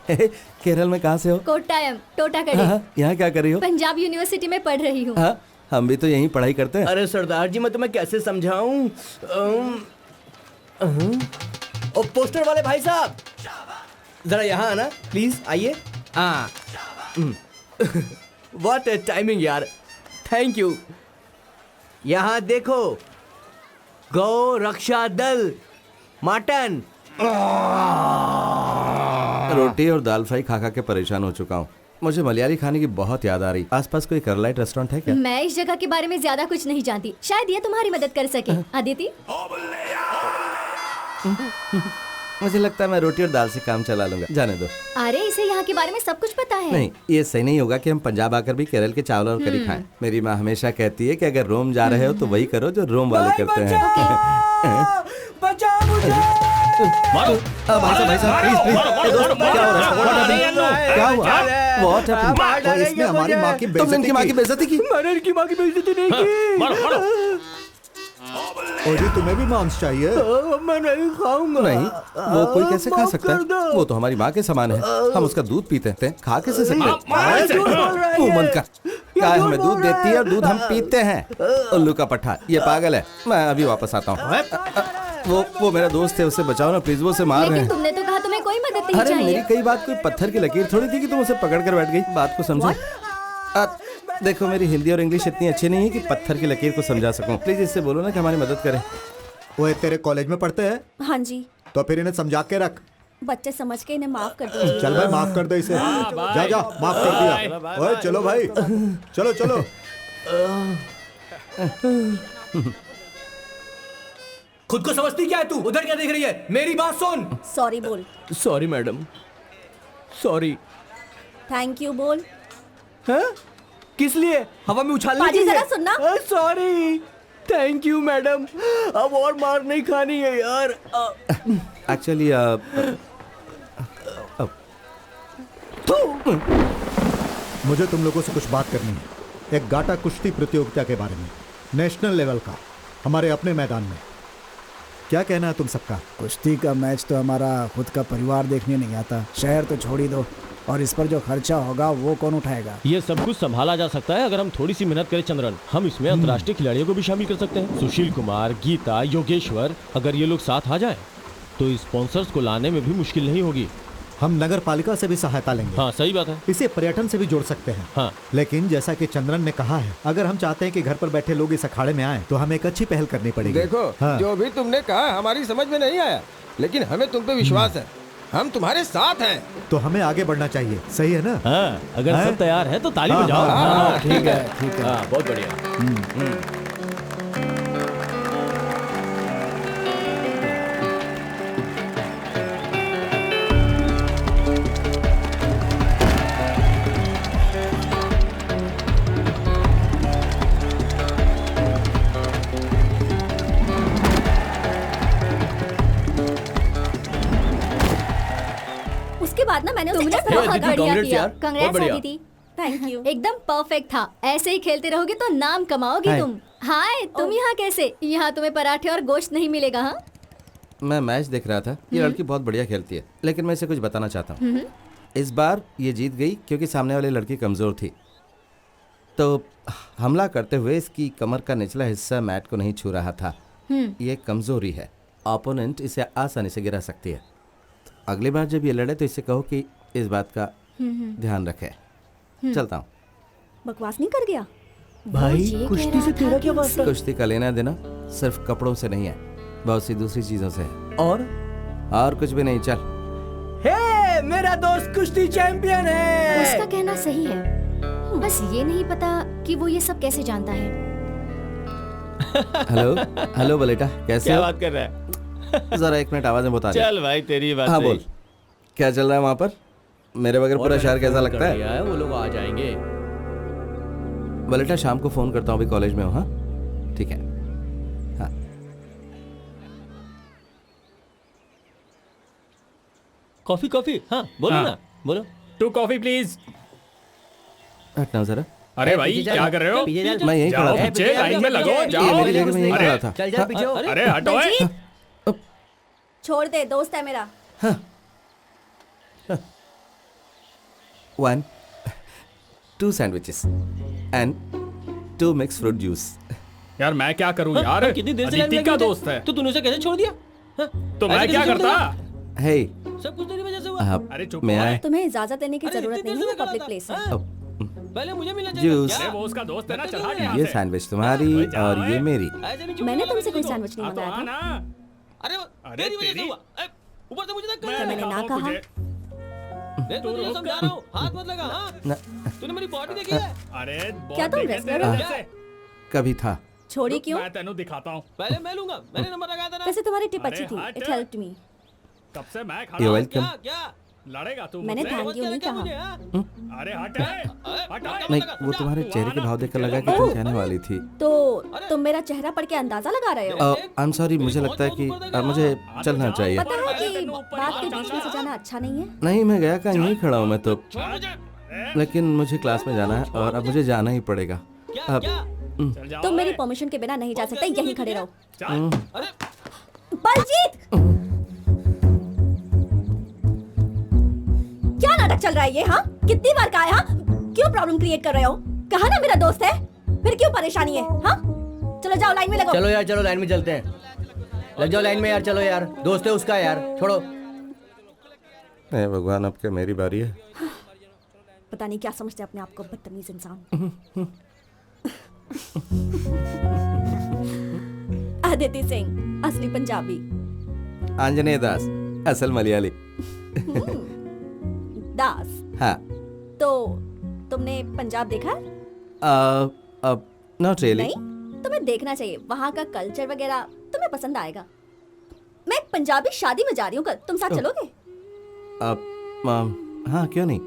केरल में कहाँ से हो? कोट्टायम, टोटाकड़ी। यहाँ क्या कर रही हो? पंजाब यूनिवर्सिटी में पढ़ रही हूँ। हम भी तो यहीं पढ़ाई करते हैं। अरे सरदार जी, मैं तुम्हें कैसे समझाऊं? ओ पोस्टर वाले भाई साहब, जरा यहाँ आना प्लीज, आइए। व्हाट ए टाइमिंग यार, थैंक यू। यहाँ देखो, गौ रक्षा दल मटन। रोटी और दाल फ्राई खा खा के परेशान हो चुका हूँ। मुझे मलयाली खाने की बहुत याद आ रही। आसपास कोई करलाइट रेस्टोरेंट है क्या? मैं इस जगह के बारे में ज्यादा कुछ नहीं जानती, शायद ये तुम्हारी मदद कर सके। अदिति, मुझे लगता है मैं रोटी और दाल से काम चला लूंगा, जाने दो। अरे इसे यहाँ के बारे में सब कुछ पता है। नहीं, ये सही नहीं होगा कि हम पंजाब आकर भी केरल के चावल और करी खाएं। मेरी माँ हमेशा कहती है कि अगर रोम जा रहे हो तो वही करो जो रोम वाले करते हैं। बचाओ मुझे। मारो। भाई साहब प्लीज प्लीज। दोस्त क्या हो रहा है? क्या हुआ? What happened? इसने हमारी माँ की तुमने इनकी माँ की बेइज्जती की? मैंने इनकी माँ की बेइज्जती नहीं की। मारो मारो। और जी तुम्हें भी मांस चाहिए? मैं नहीं खाऊंगा। नहीं, वो कोई कैसे खा माफ सकता कर दो। है? वो तो हमारी माँ के समान है। हम उसका दूध पीते हैं, खा कैसे सकते झूठ बोल रहा है मुंह बंद ये। कर। गाय हमें दूध देती है और दूध हम पीते हैं। उल्लू का पट्टा, ये पागल है। मैं अभी वापस आता हूँ। वो मेरा दोस्त है, उसे बचाओ ना प्लीज, वो उसे मार रहे लेकिन हैं। तुमने तो कहा तुम्हें कोई मदद नहीं अरे चाहिए। मेरी कई बात कोई पत्थर की लकीर थोड़ी थी कि तुम उसे पकड़ कर बैठ गई। बात को समझो। देखो मेरी हिंदी और इंग्लिश इतनी अच्छी नहीं है कि पत्थर की लकीर को समझा सकूं। प्लीज इससे बोलो ना कि हमारी मदद करे। वो तेरे कॉलेज में पढ़ते हैं? हाँ जी। तो फिर इन्हें समझा के रख। बच्चे समझ के इन्हें माफ कर दो। चल भाई माफ कर दे इसे। जा जा माफ कर दिया। ओए चलो भाई, चलो चलो। खुद को समझती क्या है तू? उधर क्या देख रही है? मेरी बात सुन। सॉरी बोल। Sorry madam, sorry. Thank you बोल। हैं? किस लिए? हवा में उछालने के पाजी लिए? जरा सुनना। Sorry, thank you madam. अब और मार नहीं खानी है यार। एक्चुअली मुझे तुम लोगों से कुछ बात करनी है। एक गाटा कुश्ती प्रतियोगिता के बारे में, नेशनल लेवल का, हमारे अपने मैदान में। क्या कहना है तुम सबका? कुश्ती का मैच तो हमारा खुद का परिवार देखने नहीं आता। शहर तो छोड़ ही दो, और इस पर जो खर्चा होगा वो कौन उठाएगा? ये सब कुछ संभाला जा सकता है अगर हम थोड़ी सी मेहनत करें चंद्रन। हम इसमें अंतर्राष्ट्रीय खिलाड़ियों को भी शामिल कर सकते हैं। सुशील कुमार, गीता, योगेश्वर, अगर ये लोग साथ आ जाएं तो स्पॉन्सर्स को लाने में भी मुश्किल नहीं होगी। हम नगर पालिका से भी सहायता लेंगे। हाँ सही बात है। इसे पर्यटन से भी जोड़ सकते हैं। हाँ। लेकिन जैसा कि चंद्रन ने कहा है, अगर हम चाहते हैं कि घर पर बैठे लोग इस अखाड़े में आए तो हमें एक अच्छी पहल करनी पड़ेगी। देखो हाँ। जो भी तुमने कहा हमारी समझ में नहीं आया, लेकिन हमें तुम पे विश्वास है। हम तुम्हारे साथ हैं। तो हमें आगे बढ़ना चाहिए, सही है ना? हाँ, अगर हाँ? सब तैयार है तो ताली हाँ, बजाओ। हाँ, ठीक है ठीक है। हाँ, बहुत बढ़िया। उसके बाद ना मैंने उसे तुमने इस तरह बहुत हगा। बढ़िया congrats किया। यार, बहुत कंग्रेट्स बढ़िया। आदिति। Thank you. एकदम परफेक्ट था। ऐसे ही खेलते रहोगे तो नाम कमाओगी हाय। तुम। हाय, तुम यहाँ कैसे? यहाँ तुम्हें पराठे और गोश्त नहीं मिलेगा। हाँ, मैं मैच देख रहा था। ये लड़की बहुत बढ़िया खेलती है, लेकिन मैं इसे कुछ बताना चाहता हूँ। इस बार ये जीत गई क्योंकि सामने वाली लड़की कमजोर थी। तो हमला करते हुए इसकी कमर का निचला हिस्सा मैट को नहीं छू रहा था। ये कमजोरी है। ओपोनेंट इसे आसानी से गिरा सकती है। तो अगली बार जब ये लड़े तो इसे कहो कि इस बात का ध्यान रखे। चलता हूँ। बकवास नहीं कर गया? भाई ये कह कुश्ती रहा से था तेरा कि क्या वास्ता? कुश्ती का लेना देना सिर्फ कपड़ों से नहीं है, बहुत सी दूसरी चीजों से है। और कुछ भी नहीं। चल। हे, मेरा दोस्त कुश्ती चैंपियन है। उसका कहना सही है। बस ये नहीं पता कि वो ये सब कैसे जानता है। हेलो हेलो बलेटा, कैसे क्या हो? बात कर रहा है? जरा एक मिनट आवाज में बता दे। चल भाई तेरी बात हाँ सही। बोल, क्या चल रहा है वहाँ पर? मेरे बगैर पूरा शहर कैसा लगता है? वो लोग आ जाएंगे। बलेटा शाम को फोन करता हूँ, अभी कॉलेज में हूँ। हाँ ठीक है। हाँ कॉफी कॉफी। हाँ बोलो हाँ। ना, बोलो। 2 कॉफी प्लीज। हटना जरा। अरे भाई क्या कर रहे हो? पीछे चल। मैं यहीं खड़ा जाओ था। पीछे, लाइन में लगो, ये जाओ। मेरी जगह में यहीं अरे, खड़ा था। चल जा पीछे हो। अरे हटो। बलजीत, छोड़ दे, दोस्त है मेरा। 1 2 sandwiches and 2 mixed fruit juice। यार मैं क्या करूं यार? हाँ, कितनी देर से लाइन अदिति में का लगे थे? दोस्त है तो तूने उसे कैसे छोड़ दिया? हाँ? तो मैं ऐसे क्या कैसे छोड़ करता? देगा? हे सब कुछ तेरी वजह से हुआ। आप अरे चुप मैं हो। आए। तुम्हें इजाजत देने की अरे जरूरत इतनी नहीं देर है, से मैं पब्लिक कर प्लेस रहा है। था। अब पहले मुझे मिलना जूस। चाहिए। अरे वो उसका दोस्त है ना, चल हट यहाँ ये से। सैंडविच तुम्हारी और ये मेरी। ऐसे नहीं मैंने छूटेगा, तुमसे कोई तो। सैंडविच नहीं हाँ तो मंगाया आ था। ना। अरे अरे तेरी वजह से तेरी। हुआ। ऊपर से मुझे धक्का मैं लगा। मैंने ना दिखाऊं कहा। तुझे। देख तू तुझे रुक। समझा रहा हूँ, हाथ मत लगा। हाँ न, तूने मेरी बॉडी देखी है? अरे क्या तुम wrestler हो? कैसे? कभी था, छोड़ी क्यों? मैं तेनू दिखाता हूँ। पहले मैं लूंगा, मैंने नंबर लगाया था ना। वैसे तुम्हारी टिप अरे अच्छी थी, हट। It helped me. कब से मैं खड़ा You're हूँ। welcome. क्या लड़ेगा तू मैंने मुझसे? थैंक यू नहीं कहा। अरे हट हट। नहीं, वो तुम्हारे चेहरे के भाव देखकर लगा कि तुम कहने वाली थी। तो तुम मेरा चेहरा पढ़ के अंदाजा लगा रहे हो? आई एम सॉरी, मुझे लगता है कि मुझे चलना चाहिए। पता है कि बात के बीच में से जाना अच्छा नहीं है। नहीं, मैं गया कहाँ, यहीं खड़ा हूँ मैं तो। लेकिन मुझे क्लास में जाना है और अब मुझे जाना ही पड़ेगा। अब तुम मेरी परमिशन के बिना नहीं जा सकते, यहीं खड़े रहो। बलजीत, क्या नाटक चल रहा है ये? हाँ, कितनी बार कहा है? हाँ, क्यों प्रॉब्लम क्रिएट कर रहे हो? कहा ना मेरा दोस्त है, फिर क्यों परेशानी है? हाँ, चलो जाओ लाइन में लगो। चलो यार, चलो लाइन में चलते हैं। लग जाओ लाइन में यार, चलो यार, दोस्त है उसका यार, छोड़ो। हे भगवान, अब क्या मेरी बारी है? पता नहीं क्या समझते अपने आप को, बदतमीज इंसान। आदिति सिंह, असली पंजाबी। आंजनेय दास, असल मलयाली। दास। हाँ। तो तुमने पंजाब देखा? अब नॉट रियली। नहीं, तुम्हें देखना चाहिए। वहाँ का कल्चर वगैरह तुम्हें पसंद आएगा। मैं एक पंजाबी शादी में जा रही हूँ कल, तुम साथ चलोगे? हाँ, क्यों नहीं।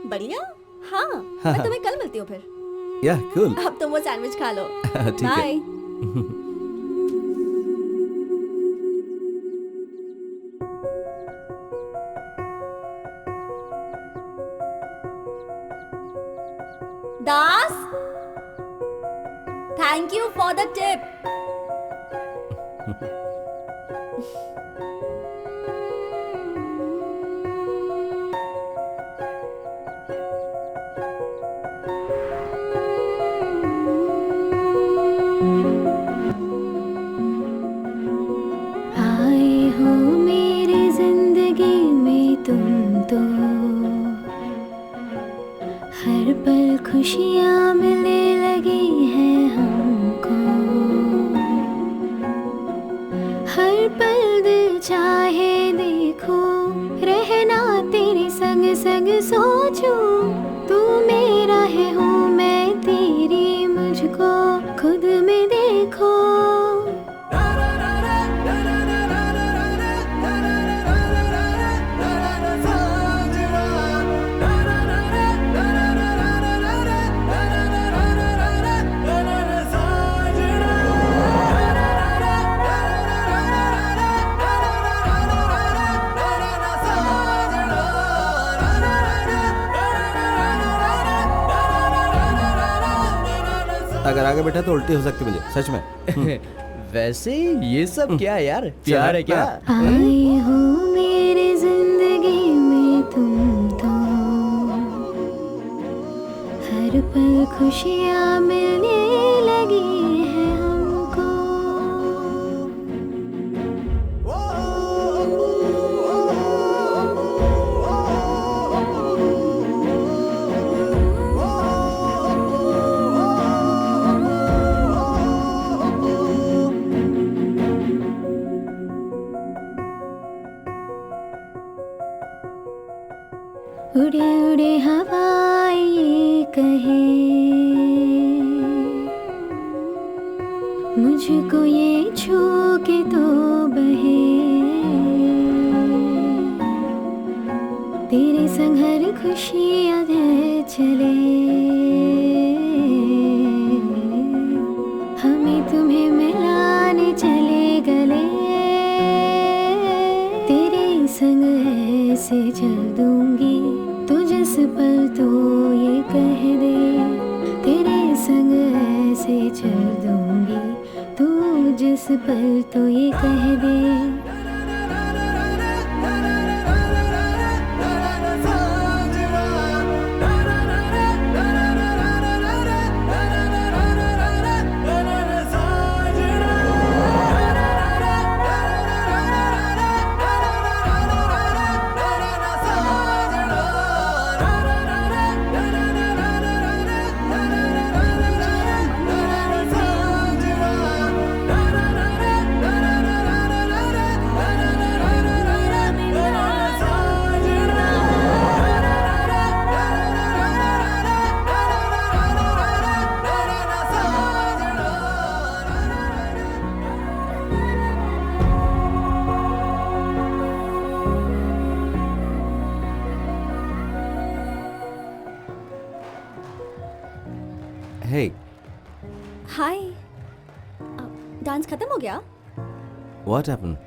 बढ़िया। हाँ, मैं तुम्हें कल मिलती हूँ फिर। या कूल। अब तुम वो सैंडविच खा लो। ठीक है। Bye. Das, thank you for the tip. आए हो मेरी जिंदगी में तुम तो, हर पल खुशियाँ मिलने लगी हैं हमको, हर पल दिल चाहे देखो, रहना तेरे संग संग सोचूं, तू मेरा है हूँ मैं तेरी, मुझको खुद में देखो। अगर आगे बैठा तो उल्टी हो सकती मुझे, सच में। वैसे ये सब क्या है यार? प्यार है क्या? आए हो मेरी जिंदगी में तुम तो, हर पल खुशियाँ मिलने लगी हैं हमको। उड़े उड़े हवाएं ये कहे, मुझको ये छू के तो बहे, तेरे संग हर खुशी आधे चले, हमें तुम्हें मिलाने चले गले, तेरे संग ऐसे चल दूंगी तू जिस पल तो ये कह दे, तेरे संग ऐसे चल दूंगी तू जिस पल तो ये कह दे। खत्म हो गया? What happened?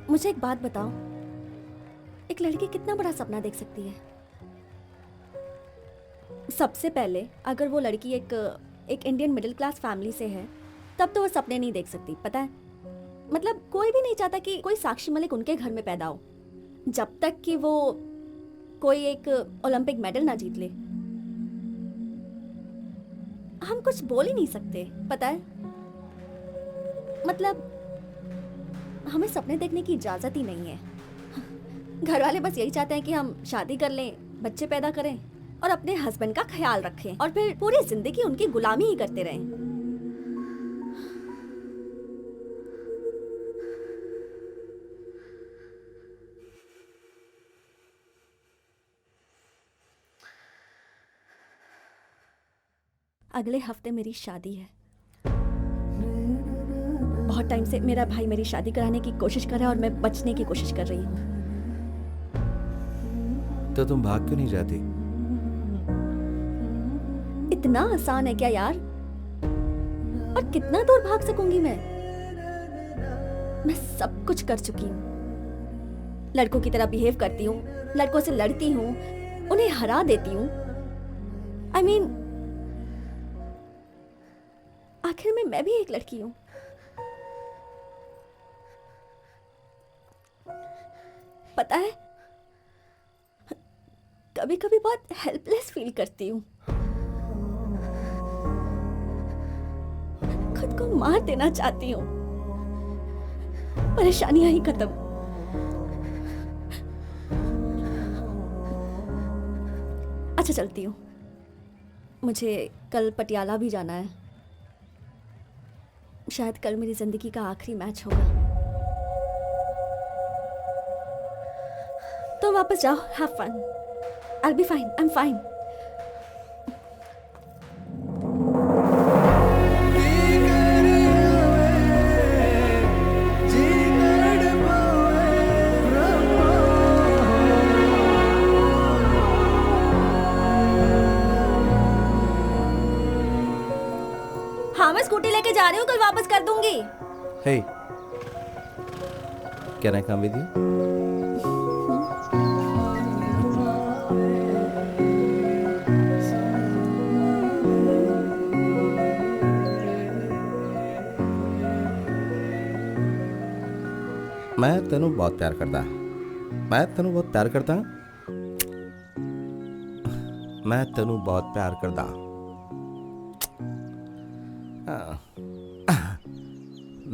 मुझे एक बात बताओ, एक लड़की कितना बड़ा सपना देख सकती है? सबसे पहले अगर वो लड़की एक इंडियन मिडिल क्लास फैमिली से है, तब तो वो सपने नहीं देख सकती, पता है? मतलब कोई भी नहीं चाहता कि कोई साक्षी मलिक उनके घर में पैदा हो, जब तक कि वो कोई एक ओलंपिक मेडल ना जीत ले। हम कुछ बोल ही नहीं सकते, पता है? मतलब हमें सपने देखने की इजाजत ही नहीं है। घर वाले बस यही चाहते हैं कि हम शादी कर लें, बच्चे पैदा करें और अपने हस्बैंड का ख्याल रखें और फिर पूरी जिंदगी उनकी गुलामी ही करते रहें। अगले हफ्ते मेरी शादी है। बहुत टाइम से मेरा भाई मेरी शादी कराने की कोशिश कर रहा है और मैं बचने की कोशिश कर रही हूँ। तो तुम भाग क्यों नहीं जाती? इतना आसान है क्या यार? और कितना दूर भाग सकूंगी मैं? मैं सब कुछ कर चुकी हूँ। लड़कों की तरह बिहेव करती हूँ, लड़कों से लड़ती हूँ, उन्हें हरा देती हूँ। I mean, आखिर में मैं भी एक लड़की हूँ। पता है, कभी कभी बहुत हेल्पलेस फील करती हूँ। खुद को मार देना चाहती हूँ। परेशानियां ही खत्म। अच्छा चलती हूँ, मुझे कल पटियाला भी जाना है। शायद कल मेरी जिंदगी का आखिरी मैच होगा। तो वापस जाओ, have fun. I'll be fine, I'm fine. हाँ, मैं स्कूटी लेके जा रही हूँ, कल वापस कर दूंगी। Hey, can I come with you? मैं तेनू बहुत प्यार करता। मैं तेनू बहुत प्यार करता। मैं तेनू बहुत प्यार करता।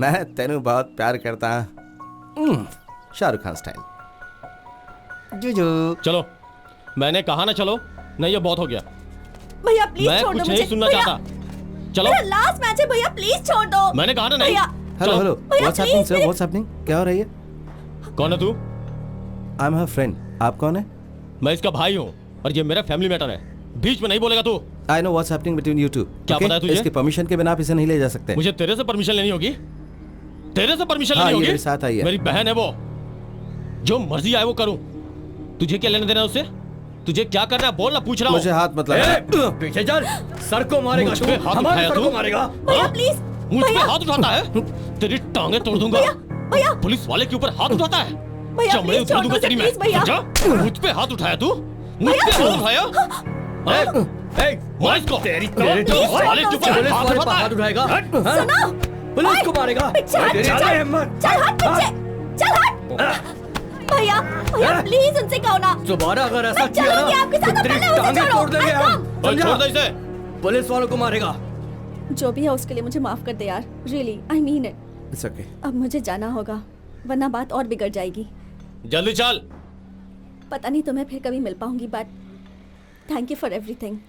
मैं तेनू बहुत प्यार करता। शाहरुख खान स्टाइल। जुजू। चलो, मैंने कहा ना चलो, नहीं ये बहुत हो गया। भैया प्लीज छोड़ दो मुझे। मैं कुछ नहीं सुनना चाहता। चलो। मेरा लास्ट मैच है भैया, प्लीज छोड़ दो। मैंने कहा ना नहीं। Hello hello, what's happening sir? What's happening? क्या हो रही है? कौन है तू? I am her friend. आप कौन है? मैं इसका भाई हूँ और ये मेरा फैमिली मैटर है। बीच में नहीं बोलेगा तू। I know what's happening between you two. क्या पता है तुझे? इसकी परमिशन के बिना आप इसे नहीं ले जा सकते। मुझे तेरे से परमिशन लेनी होगी। तेरे से परमिशन हाँ, लेनी होगी। मेरे साथ आई है। मेरी बहन है वो, जो मर्जी आए वो करूं। तुझे क्या लेना देना है उससे? तुझे क्या करना है बोल ना, पूछ रहा हूं। मुझे हाथ मत लगा। पीछे चल, सर को मारेगा। मुझ पे हाथ हमारे उठाया सर तू? को मारेगा। भैया प्लीज। मुझ पे हाथ उठाता है? तेरी टांगे तोड़ दूंगा। भैया पुलिस वाले के ऊपर हाथ उठाता है? भैया चमड़े प्लीज उतार छोड़ दूंगा दो तेरी मैं। प्लीज भैया। समझा? मुझ पे हाथ उठाया तू? मुझ पे हाथ उठाया? मार इसको। तेरी पुलिस वाले के ऊपर हाथ उठाता है? हाथ उठाएगा। सुनो, पुलिस को मारेगा। पीछे हट, तेरी चल हिम्मत। चल हट पीछे, चल हट। भैया भैया प्लीज उनसे कहो ना। दोबारा अगर ऐसा मैं किया चलूंगी ना आपके साथ, तो तेरी पहले उसे टांगे छोड़ो। तोड़ देंगे हम। छोड़ दे इसे। पुलिस वालों को मारेगा। जो भी है उसके लिए मुझे माफ कर दे यार, really I mean it. It's okay. अब मुझे जाना होगा वरना बात और बिगड़ जाएगी। जल्दी चल। पता नहीं तुम्हें फिर कभी मिल पाऊंगी, but thank you for everything.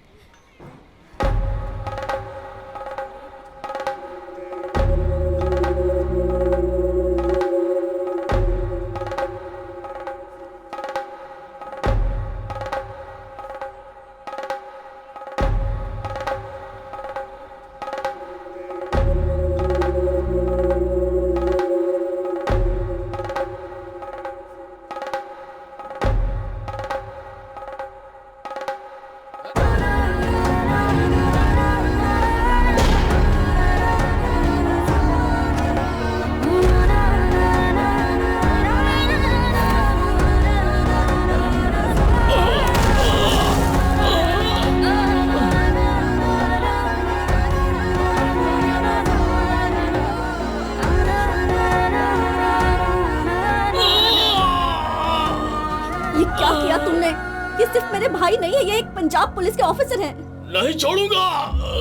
ये सिर्फ मेरे भाई नहीं है, ये एक पंजाब पुलिस के ऑफिसर हैं। नहीं छोड़ूंगा।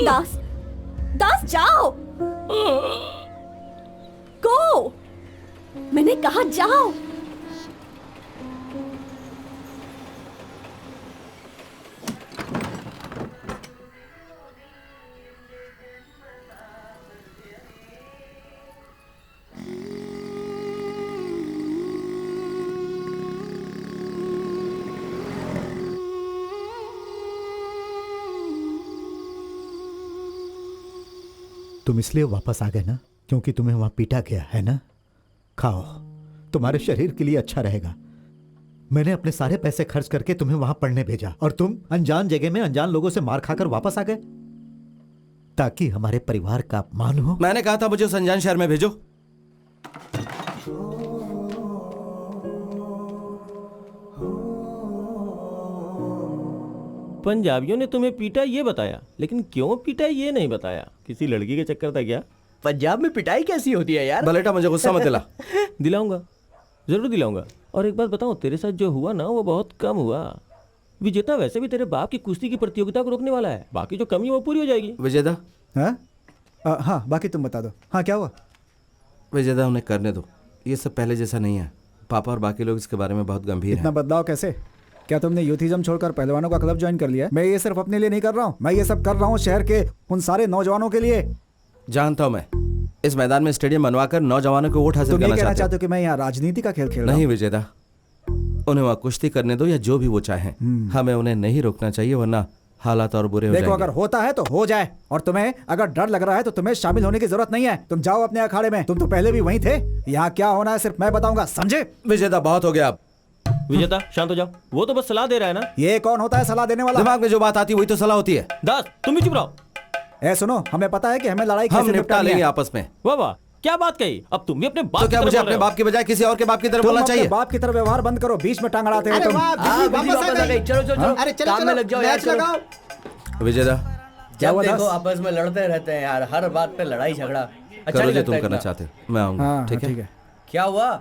दास, दास जाओ, गो, मैंने कहा जाओ। तुम इसलिए वापस आ गए ना क्योंकि तुम्हें वहां पीटा गया है ना? खाओ, तुम्हारे शरीर के लिए अच्छा रहेगा। मैंने अपने सारे पैसे खर्च करके तुम्हें वहां पढ़ने भेजा और तुम अनजान जगह में अनजान लोगों से मार खाकर वापस आ गए ताकि हमारे परिवार का अपमान हो। मैंने कहा था मुझे उस अनजान शहर में भेजो। पंजाबियों ने तुम्हें पीटा ये बताया, लेकिन क्यों पीटा ये नहीं बताया। किसी लड़की के चक्कर था क्या? पंजाब में पिटाई कैसी होती है यार? बलेटा मुझे गुस्सा मत दिला। दिलाऊंगा, जरूर दिलाऊंगा। और एक बात बताऊं, तेरे साथ जो हुआ ना वो बहुत कम हुआ। विजेता वैसे भी तेरे बाप की कुश्ती की प्रतियोगिता को रोकने वाला है, बाकी जो कमी है वो पूरी हो जाएगी। विजेता? हाँ, बाकी तुम बता दो। हाँ, क्या हुआ? विजेता, उन्हें करने दो, ये सब पहले जैसा नहीं है। पापा और बाकी लोग इसके बारे में बहुत गंभीर हैं। इतना बदलाव कैसे? क्या तुमने यूथिज्म छोड़कर पहलवानों का क्लब ज्वाइन कर लिया? मैं ये सिर्फ अपने लिए नहीं कर रहा हूँ, मैं ये सब कर रहा हूँ शहर के उन सारे नौजवानों के लिए। जानता हूँ मैं, इस मैदान में स्टेडियम बनवाकर नौजवानों को वोट हासिल करना चाहते हो कि मैं यहाँ राजनीति का खेल खेल रहा हूँ? नहीं विजेता, उन्हें वहाँ कुश्ती करने दो या जो भी वो चाहें, हमें उन्हें नहीं रोकना चाहिए, वरना हालात और बुरे हो जाएंगे। देखो, अगर होता है तो हो जाए, और तुम्हें अगर डर लग रहा है तो तुम्हें शामिल होने की जरूरत नहीं है। तुम जाओ अपने अखाड़े में, तुम तो पहले भी वहीं थे। यहाँ क्या होना है सिर्फ मैं बताऊंगा, समझे? विजेता, बहुत हो गया अब। विजेता, शांत हो जाओ, वो तो बस सलाह दे रहा है ना। ये कौन होता है सलाह देने वाला? दिमाग में जो बात आती है वही तो सलाह होती है। दास, तुम भी चुप रहो। ए सुनो, हमें पता है कि हमें लड़ाई हम निपटा लेंगे आपस में। वाह वाह, क्या बात कही। अब तुम भी अपने बाप तो क्या मुझे अपने बाप की बजाय किसी और के बाप की तरफ बोलना चाहिए? बाप की तरफ व्यवहार बंद करो, बीच में टांग अड़ाते हो तुम। चलो चलो चलो, अरे काम में लग जाओ यार, चलो। विजेता, जब देखो आपस में लड़ते रहते हैं यार, हर बात पे लड़ाई झगड़ा। अच्छा करो नहीं जो लगता तुम करना इतना। चाहते हो, मैं आऊंगा। ठीक है? क्या हुआ,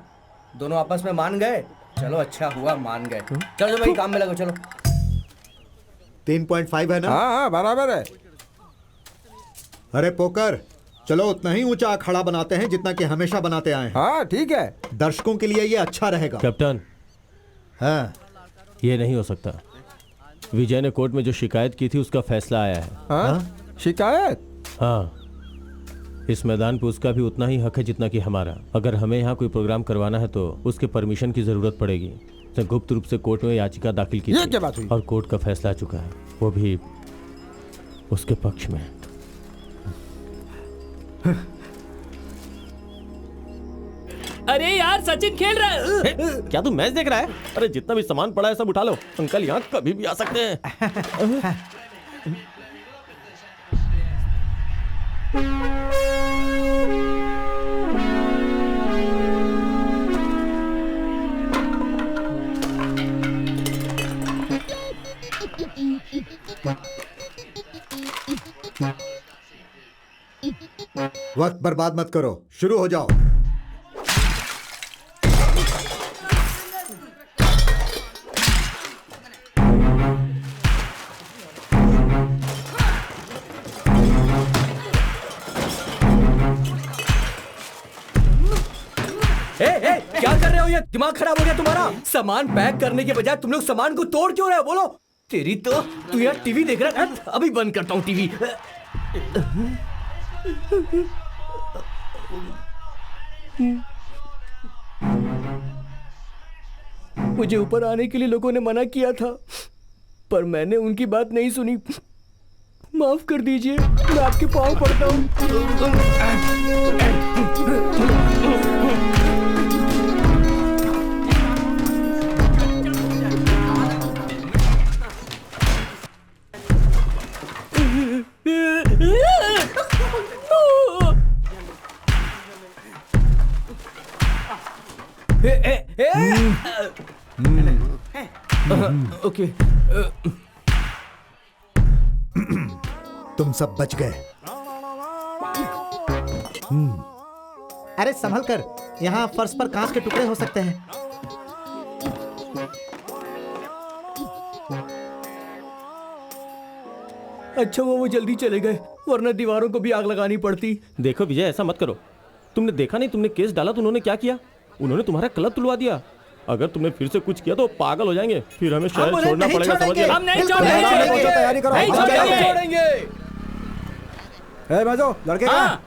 दोनों आपस में मान गए? चलो अच्छा हुआ मान गए। चलो भाई काम में लगो, चलो। 3.5 है ना? हाँ, बराबर है। अरे पोकर, चलो उतना ही ऊंचा अखाड़ा बनाते हैं जितना कि हमेशा बनाते आए हैं। हाँ ठीक है, दर्शकों के लिए ये अच्छा रहेगा। कैप्टन, हाँ, ये नहीं हो सकता। विजय ने कोर्ट में जो शिकायत की थी उसका फैसला आया है। हाँ? शिकायत? हाँ, इस मैदान पे उसका भी उतना ही हक है जितना कि हमारा। अगर हमें यहाँ कोई प्रोग्राम करवाना है तो उसके परमिशन की जरूरत पड़ेगी। उसने गुप्त रूप से कोर्ट में याचिका दाखिल की क्या बात हुई? और कोर्ट का फैसला आ चुका है, वो भी उसके पक्ष में। अरे यार, सचिन खेल रहा है। क्या तू मैच देख रहा है? अरे जितना भी सामान पड़ा है सब उठा लो, अंकल यहाँ कभी भी आ सकते हैं। वक्त बर्बाद मत करो, शुरू हो जाओ। क्या कर रहे हो? ये दिमाग खराब हो गया तुम्हारा? सामान पैक करने के बजाय तुम लोग सामान को तोड़ क्यों रहे हो? बोलो। तेरी तो, तू यार टीवी देख रहा है? अभी बंद करता हूँ टीवी। मुझे ऊपर आने के लिए लोगों ने मना किया था, पर मैंने उनकी बात नहीं सुनी। माफ कर दीजिए, मैं आपके पाँव पड़ता हूँ। ओके, तुम सब बच गए। अरे संभल कर, यहाँ फर्श पर कांच के टुकड़े हो सकते हैं। अच्छा वो जल्दी चले गए, वरना दीवारों को भी आग लगानी पड़ती। देखो विजय, ऐसा मत करो। तुमने देखा नहीं, तुमने केस डाला तो उन्होंने क्या किया? उन्होंने तुम्हारा क्लब तुलवा दिया। अगर तुमने फिर से कुछ किया तो पागल हो जाएंगे, फिर हमें शहर छोड़ना पड़ेगा, समझ? हम नहीं छोड़ेंगे, तैयारी करो, नहीं छोड़ेंगे। ए मजो, लड़के हाँ,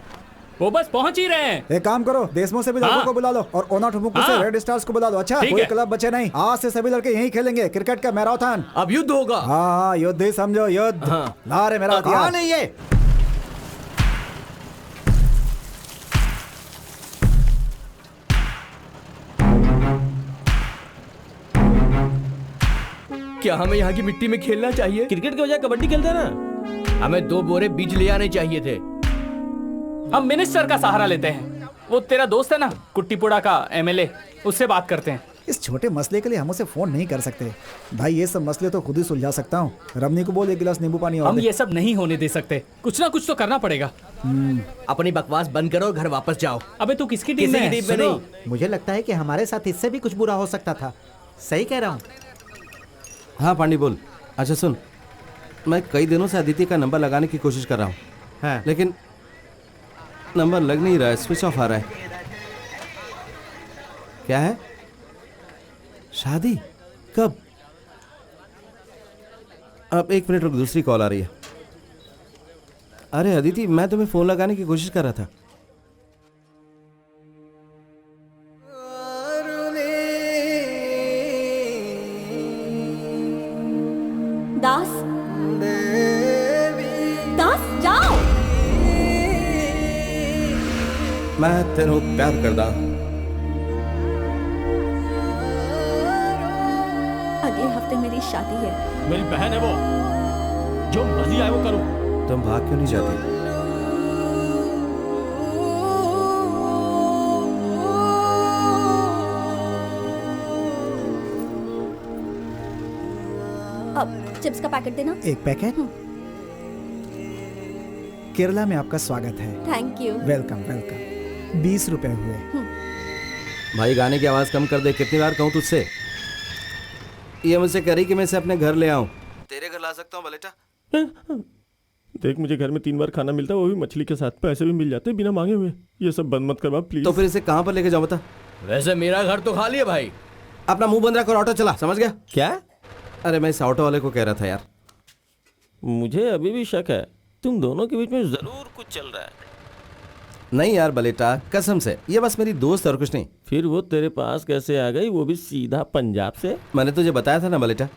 वो बस पहुंच ही रहे हैं। एक काम करो, देशमो से भी लड़कों को बुला लो और ओना ठुमुकू से रेड स्टार्स को बुला लो। अच्छा, कोई क्लब बचे नहीं, आज से सभी लड़के यहीं खेलेंगे क्रिकेट का मैराथन। अब युद्ध होगा। हाँ, युद्ध ही समझो, युद्ध। ला रे मेरा हथियार। नहीं ये क्या हमें यहाँ की मिट्टी में खेलना चाहिए? क्रिकेट के बजाय कबड्डी खेलते हैं ना। हमें 2 बोरे बीज ले आने चाहिए थे। हम मिनिस्टर का सहारा लेते हैं। वो तेरा दोस्त है ना, कुट्टीपुड़ा का एमएलए, उससे बात करते हैं। इस छोटे मसले के लिए हम उसे फोन नहीं कर सकते भाई, ये सब मसले तो खुद ही सुलझा सकता हूँ। रमनी को बोल 1 गिलास नींबू पानी और हम दे। ये सब नहीं होने दे सकते, कुछ ना कुछ तो करना पड़ेगा। अपनी बकवास बंद करो, घर वापस जाओ। अबे तू किसकी टीम में है? नहीं। मुझे लगता है कि हमारे साथ इससे भी कुछ बुरा हो सकता था। सही कह रहा हूँ। हाँ पांडी बोल। अच्छा सुन, मैं कई दिनों से अदिति का नंबर लगाने की कोशिश कर रहा हूँ। हाँ। लेकिन नंबर लग नहीं रहा है, स्विच ऑफ आ रहा है। क्या है? शादी कब? अब 1 मिनट रुक, दूसरी कॉल आ रही है। अरे अदिति, मैं तुम्हें फोन लगाने की कोशिश कर रहा था। दास, दास जाओ। मैं तेरे प्यार करदा। अगले हफ्ते मेरी शादी है। मेरी बहन है वो, जो मर्जी आए वो करूं। तुम भाग क्यों नहीं जाती? अब चिप्स का पैकेट देना। 1 पैकेट। केरला में आपका स्वागत है। Thank you. Welcome welcome. 20 रुपए हुए। भाई गाने की आवाज कम कर दे, कितनी बार कहूँ तुझसे? ये मुझसे करी कि मैं इसे अपने घर ले आऊं। तेरे घर ला सकता हूँ बलेटा? देख, मुझे घर में 3 बार खाना मिलता है, वो भी मछली के साथ। पैसे भी मिल जाते हैं बिना मांगे हुए। ये सब बंद मत करवा प्लीज। तो फिर इसे कहाँ पर लेके जाऊँ बता? वैसे मेरा घर तो खाली है भाई। अपना मुंह बंद रखकर ऑटो चला, समझ गया? क्या? अरे मैं इस ऑटो वाले को कह रहा था यार। मुझे अभी भी शक है, तुम दोनों के बीच में जरूर कुछ चल रहा है। नहीं यार बलेटा, कसम से, ये बस मेरी दोस्त और कुछ नहीं। फिर वो तेरे पास कैसे आ गई, वो भी सीधा पंजाब से? मैंने तुझे बताया था ना बलेटा,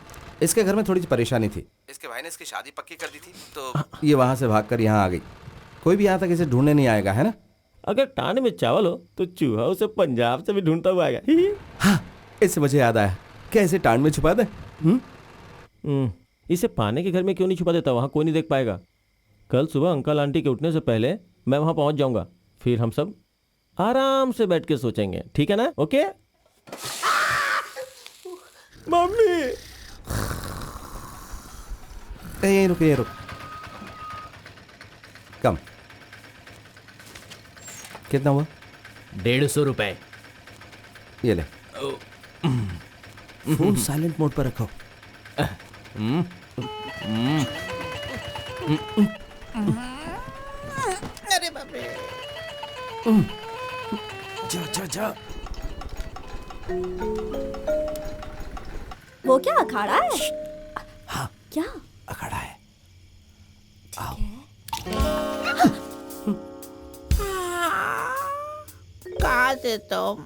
इसके घर में थोड़ी सी परेशानी थी। इसके भाई ने इसकी शादी पक्की कर दी थी, तो ये वहां से भागकर यहाँ आ गई। कोई भी यहाँ तक इसे ढूंढने नहीं आएगा, है ना? अगर टांड में चावल हो तो चूहा उसे पंजाब से भी ढूंढता हुआ आएगा। हाँ, इससे मुझे याद आया, क्या इसे टांड में छुपा दे? इसे पाने के घर में क्यों नहीं छुपा देता? वहाँ कोई नहीं देख पाएगा। कल सुबह अंकल आंटी के उठने से पहले मैं वहाँ पहुँच जाऊँगा, फिर हम सब आराम से बैठ के सोचेंगे, ठीक है ना? Okay mummy. यहीं रुक, यहीं रुक। कम। कितना हुआ? 150 रुपए। ये ले। फोन साइलेंट मोड पर रखो। अरे बाप रे। जा जा जा। वो क्या अखाड़ा है? हाँ, क्या अखाड़ा है? आओ। कहाँ से तुम?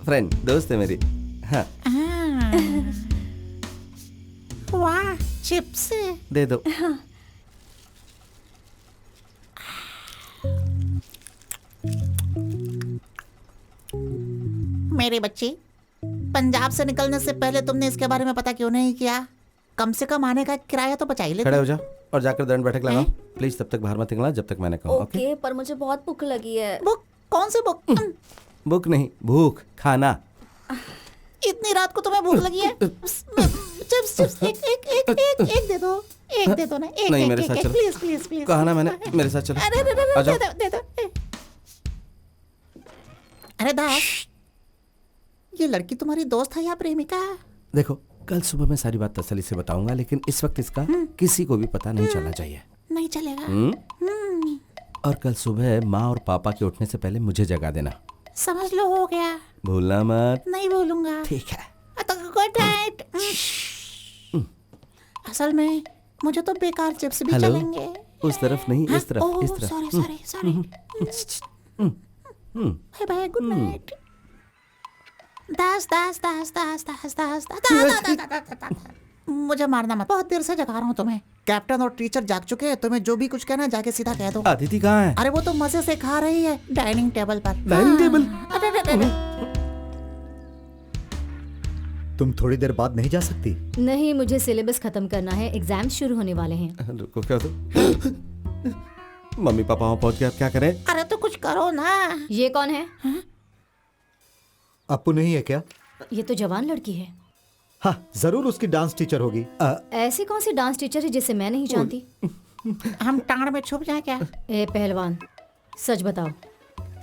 फ्रेंड, दोस्त है मेरी। हाँ। वाह, चिप्स दे दो। मेरे बच्चे, पंजाब से निकलने से पहले तुमने इसके बारे में पता क्यों नहीं किया? कम से कम आने का किराया तो बचा ही लेते। खड़े हो जा और जाकर दंड बैठक लगाओ। प्लीज तब तक बाहर मत निकलना जब तक मैंने कहा। ओके, पर मुझे बहुत भूख लगी है। बुक? कौन सी बुक? बुक नहीं, भूख, खाना। इतनी रात को तुम्हें भूख लगी है? चिप्स चिप्स एक दे दो, एक दे दो ना, एक नहीं, एक, मेरे एक, साथ एक, चलो। Please please please. कहा ना मैंने, मेरे साथ चलो। अरे आ जाओ। दे दो। अरे दास, ये लड़की तुम्हारी दोस्त है या प्रेमिका? देखो कल सुबह मैं सारी बात तसल्ली से बताऊंगा, लेकिन इस वक्त इसका किसी को भी पता नहीं चलना चाहिए। नहीं चलेगा। और कल सुबह माँ और पापा के उठने से पहले मुझे जगा देना। समझ लो, हो गया। भूलना मत। नहीं भूलूंगा। ठीक है। Good night. असल में मुझे तो बेकार चिप्स भी हेलो? चलेंगे। उस तरफ नहीं, इस तरफ, ओह, इस तरफ। Sorry sorry sorry. Bye bye, good night. दास दास दास दास दास दास दास। मुझे मारना मत, बहुत देर से जगा रहा हूँ तुम्हें। कैप्टन और टीचर जाग चुके हैं, तुम्हें जो भी कुछ कहना है जाके सीधा कह दो। अदिति कहाँ है? अरे वो तो मजे से खा रही है डाइनिंग टेबल पर। Dining table? अरे, अरे, अरे। तुम थोड़ी देर बाद नहीं जा सकती? नहीं, मुझे सिलेबस खत्म करना है, एग्जाम शुरू होने वाले हैं। रुको, क्या तो मम्मी पापा वहाँ पहुँच गए, अब क्या करें? अरे तो कुछ करो ना। ये कौन है? अप्पू नहीं है क्या? ये तो जवान लड़की है। हाँ, जरूर उसकी डांस टीचर होगी। ऐसी कौन सी डांस टीचर है जिसे मैं नहीं जानती? हम टांड में छुप जाए क्या? ए पहलवान, सच बताओ,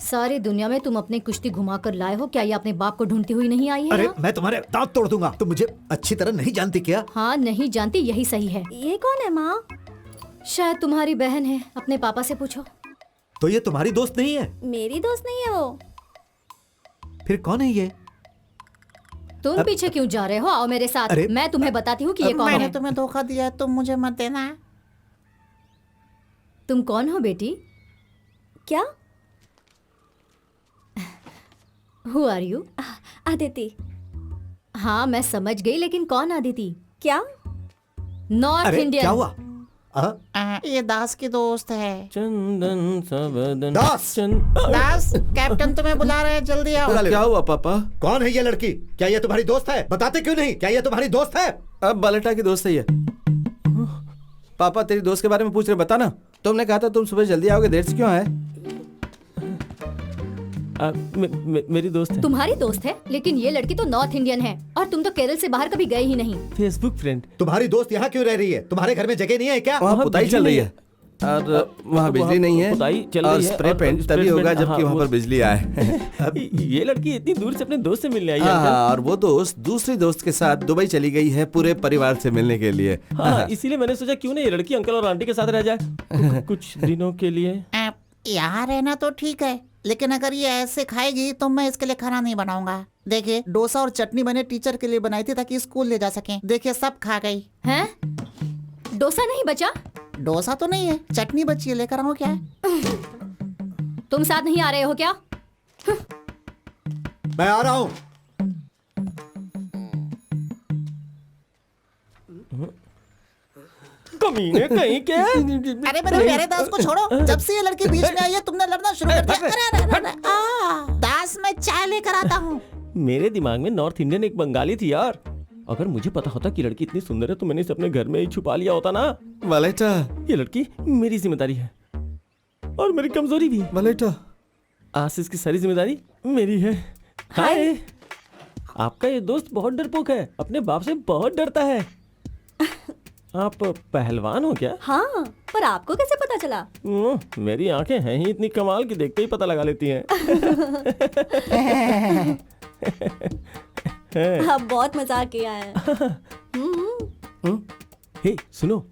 सारी दुनिया में तुम अपनी कुश्ती घुमा कर लाए हो, क्या ये अपने बाप को ढूंढती हुई नहीं आई है? अरे मैं तुम्हारे दांत तोड़ दूंगा। तुम मुझे अच्छी तरह नहीं जानती क्या? हाँ, नहीं जानती, यही सही है। ये कौन है माँ? शायद तुम्हारी बहन है, अपने पापा से पूछो। तो ये तुम्हारी दोस्त नहीं है? मेरी दोस्त नहीं है वो। फिर कौन है ये? तुम पीछे क्यों जा रहे हो? आओ मेरे साथ, मैं तुम्हें बताती हूँ कि ये कौन मैंने है। तुम्हें धोखा दिया है, तुम मुझे मत देना। तुम कौन हो बेटी? क्या? Who are you? अदिति। हाँ, मैं समझ गई, लेकिन कौन अदिति? क्या? North Indian. क्या हुआ? ये दास की दोस्त है। चंदन सबदन। दास! दास, कैप्टन तुम्हें बुला रहे हैं, जल्दी आओ। क्या हुआ पापा? कौन है ये लड़की? क्या ये तुम्हारी दोस्त है? बताते क्यों नहीं? क्या ये तुम्हारी दोस्त है? अब बलेटा की दोस्त है ये। पापा तेरी दोस्त के बारे में पूछ रहे, बता ना। तुमने कहा था तुम सुबह जल्दी आओगे, देर से क्यों आए? मेरी दोस्त है। तुम्हारी दोस्त है? लेकिन ये लड़की तो नॉर्थ इंडियन है और तुम तो केरल से बाहर कभी गए ही नहीं। Facebook friend. तुम्हारी दोस्त यहाँ क्यों रह रही है? तुम्हारे घर में जगह नहीं है क्या? वहाँ पुताई चल रही है और वहाँ बिजली नहीं है, पुताई चल और रही है, स्प्रे और पेंट स्प्रे तभी होगा पेंट, जबकि हाँ, वहाँ वो- पर बिजली आए। ये लड़की इतनी दूर से अपने दोस्त से मिलने आई है। हाँ, और वो दोस्त दूसरी दोस्त के साथ दुबई चली गई है पूरे परिवार से मिलने के लिए। हाँ, इसीलिए मैंने सोचा क्यों नहीं ये लड़की अंकल और आंटी के साथ रह जाए कुछ दिनों के लिए। यहाँ रहना तो ठीक है, लेकिन अगर ये ऐसे खाएगी तो मैं इसके लिए खाना नहीं बनाऊंगा। देखिए, डोसा और चटनी मैंने टीचर के लिए बनाई थी ताकि स्कूल ले जा सकें। देखिए, सब खा गई। हैं? डोसा नहीं बचा? डोसा तो नहीं है, चटनी बची है, लेकर आऊं क्या? तुम साथ नहीं आ रहे हो क्या? मैं आ रहा हूँ। कमीने कहीं के। अरे मेरे प्यारे दास को छोड़ो, जब से ये लड़की बीच में आई है तुमने लड़ना शुरू कर दिया। अरे अरे अरे, दास, मैं चाय लेकर आता हूँ। मेरे दिमाग में नॉर्थ इंडियन एक बंगाली थी यार। अगर मुझे पता होता कि लड़की इतनी सुंदर है तो मैंने इसे अपने घर में ही छुपा लिया होता ना। बलेटा, ये लड़की मेरी जिम्मेदारी है और मेरी कमजोरी भी। बलेटा, आज से इसकी सारी जिम्मेदारी मेरी है। हाय, आपका ये दोस्त बहुत डरपोक है, अपने बाप से बहुत डरता है। आप पहलवान हो क्या? हाँ, पर आपको कैसे पता चला? मेरी आंखें हैं ही इतनी कमाल कि देखते ही पता लगा लेती हैं। आप बहुत मजाक किया है। हे सुनो,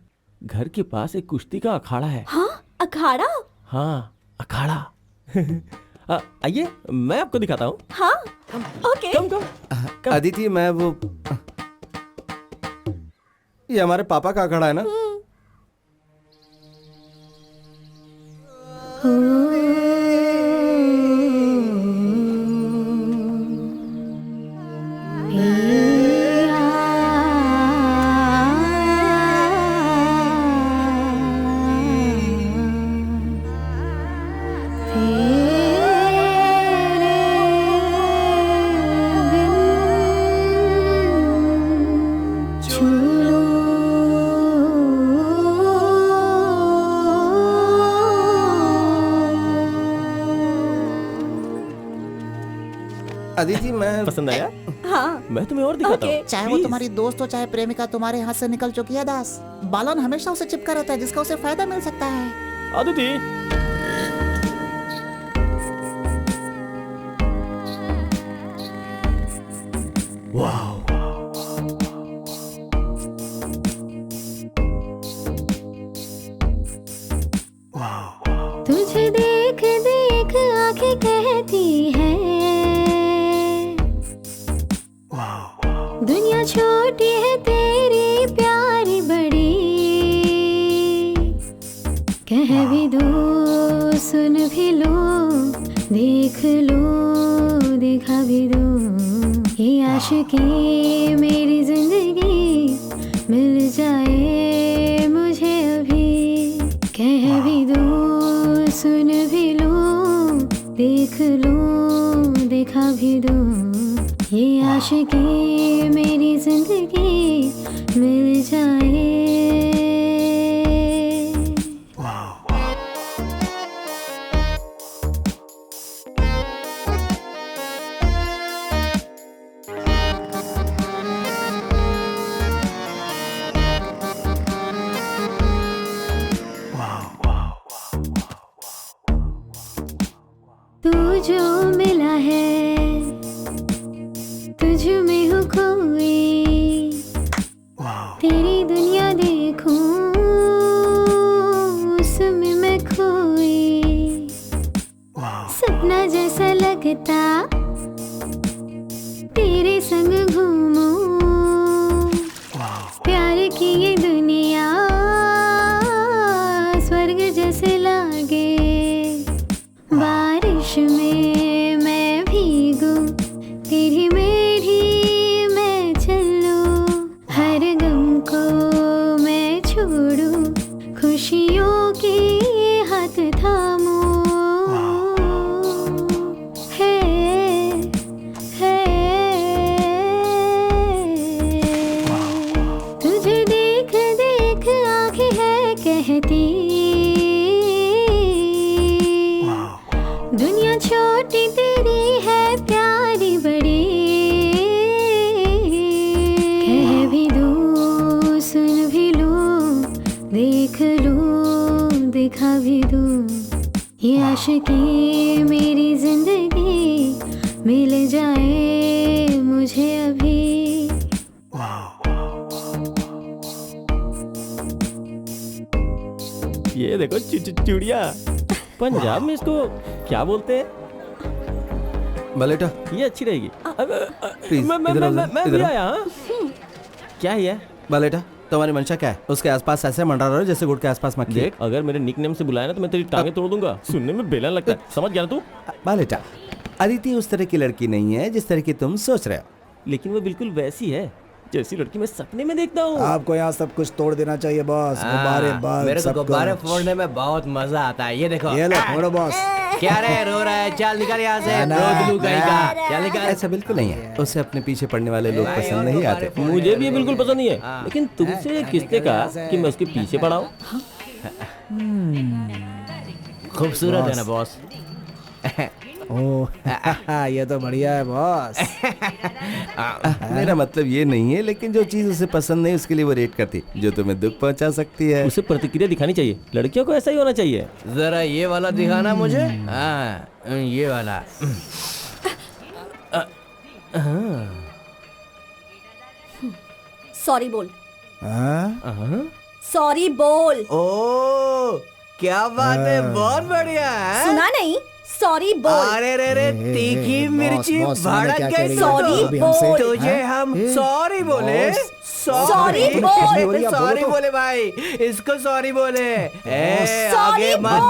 घर के पास एक कुश्ती का अखाड़ा है। हाँ, अखाड़ा? हाँ, अखाड़ा। आइए, मैं आपको दिखाता हूँ। हाँ, ओके। कम। अदिति, मैं वो, ये हमारे पापा का अखाड़ा है ना? अदिति, मैं पसंद आया? हाँ, मैं तुम्हें और दिखाता हूँ। चाहे वो तुम्हारी दोस्त हो चाहे प्रेमिका, तुम्हारे हाथ से निकल चुकी है दास। बालन हमेशा उसे चिपका रहता है जिसका उसे फायदा मिल सकता है। अदिति, भी लो, देख लो, दिखा भी दो। ये आशिकी मेरी जिंदगी मिल जाए मुझे अभी, कह भी दो, सुन भी लो, देख लो, दिखा भी दो। ये आशिकी मेरी जिंदगी मिल जाए। तू जो मिला है तुझ में हूँ खोई, तेरी दुनिया देखूं उसमें मैं खोई। सपना जैसा लगता तेरे संग घूमूं, प्यार की ये दुनिया स्वर्ग जैसे लागे। बारिश में मैं भीगूं, तेरी मेरी मैं चलूं, हर गम को मैं छोड़ूं, खुशियों के हाथ थामूं। है तुझे देख देख आंखें है कहती, दुनिया छोटी तेरी है प्यारी बड़ी। कह भी दो, सुन भी लो, देख लो, दिखा भी दो। ये आशिकी मेरी जिंदगी मिल जाए मुझे अभी। ये देखो चिड़िया। पंजाब में इसको क्या बोलते हैं? बलेटा। ये अच्छी रहेगी। प्लीज मैं भी आया। हाँ? क्या है ये? बलेटा, तुम्हारी मंशा क्या है? उसके आसपास ऐसे मंडरा रहे हो जैसे गुड़ के आसपास मक्खी। देख, अगर मेरे निकनेम से बुलाया ना तो मैं तेरी टांगे तोड़ दूंगा। सुनने में बेलन लगता है, समझ गया ना तू? बलेटा, अदिति उस तरह की लड़की नहीं है जिस तरह की तुम सोच रहे हो। लेकिन वो बिल्कुल वैसी है जैसी लड़की मैं सपने में देखता हूँ। आपको यहाँ सब कुछ तोड़ देना चाहिए बॉस। गुब्बारे बल्ब मेरे को सब गुब्बारे कुछ। फोड़ने में बहुत मजा आता है। ये देखो, ये लो फोड़ो बॉस। क्या रे रो रहा है? चल निकल यहाँ से, रोज लू कहीं का। चल निकल। ऐसा बिल्कुल नहीं है, उसे अपने पीछे पड़ने वाले लोग पसंद नहीं आते। मुझे भी ये बिल्कुल पसंद नहीं है, लेकिन तुमसे किसने कहा कि मैं उसके पीछे पड़ा हूँ? खूबसूरत है ना बॉस? ओह ये तो बढ़िया है बॉस। मेरा मतलब ये नहीं है, लेकिन जो चीज उसे पसंद नहीं उसके लिए वो रेट करती, जो तुम्हें दुख पहुंचा सकती है। उसे प्रतिक्रिया दिखानी चाहिए। लड़कियों को ऐसा ही होना चाहिए। जरा ये वाला दिखाना मुझे। हाँ, ये वाला। सॉरी बोल, हाँ? सॉरी बोल। ओ क्या बात है, बहुत बढ़िया है। सुना नहीं? सॉरी बोल। अरे रे रे, तीखी मिर्ची भड़क गई। सॉरी बोल। तुझे हम सॉरी बोले। सॉरी बोल। सॉरी बोले भाई, इसको सॉरी बोले। आगे मत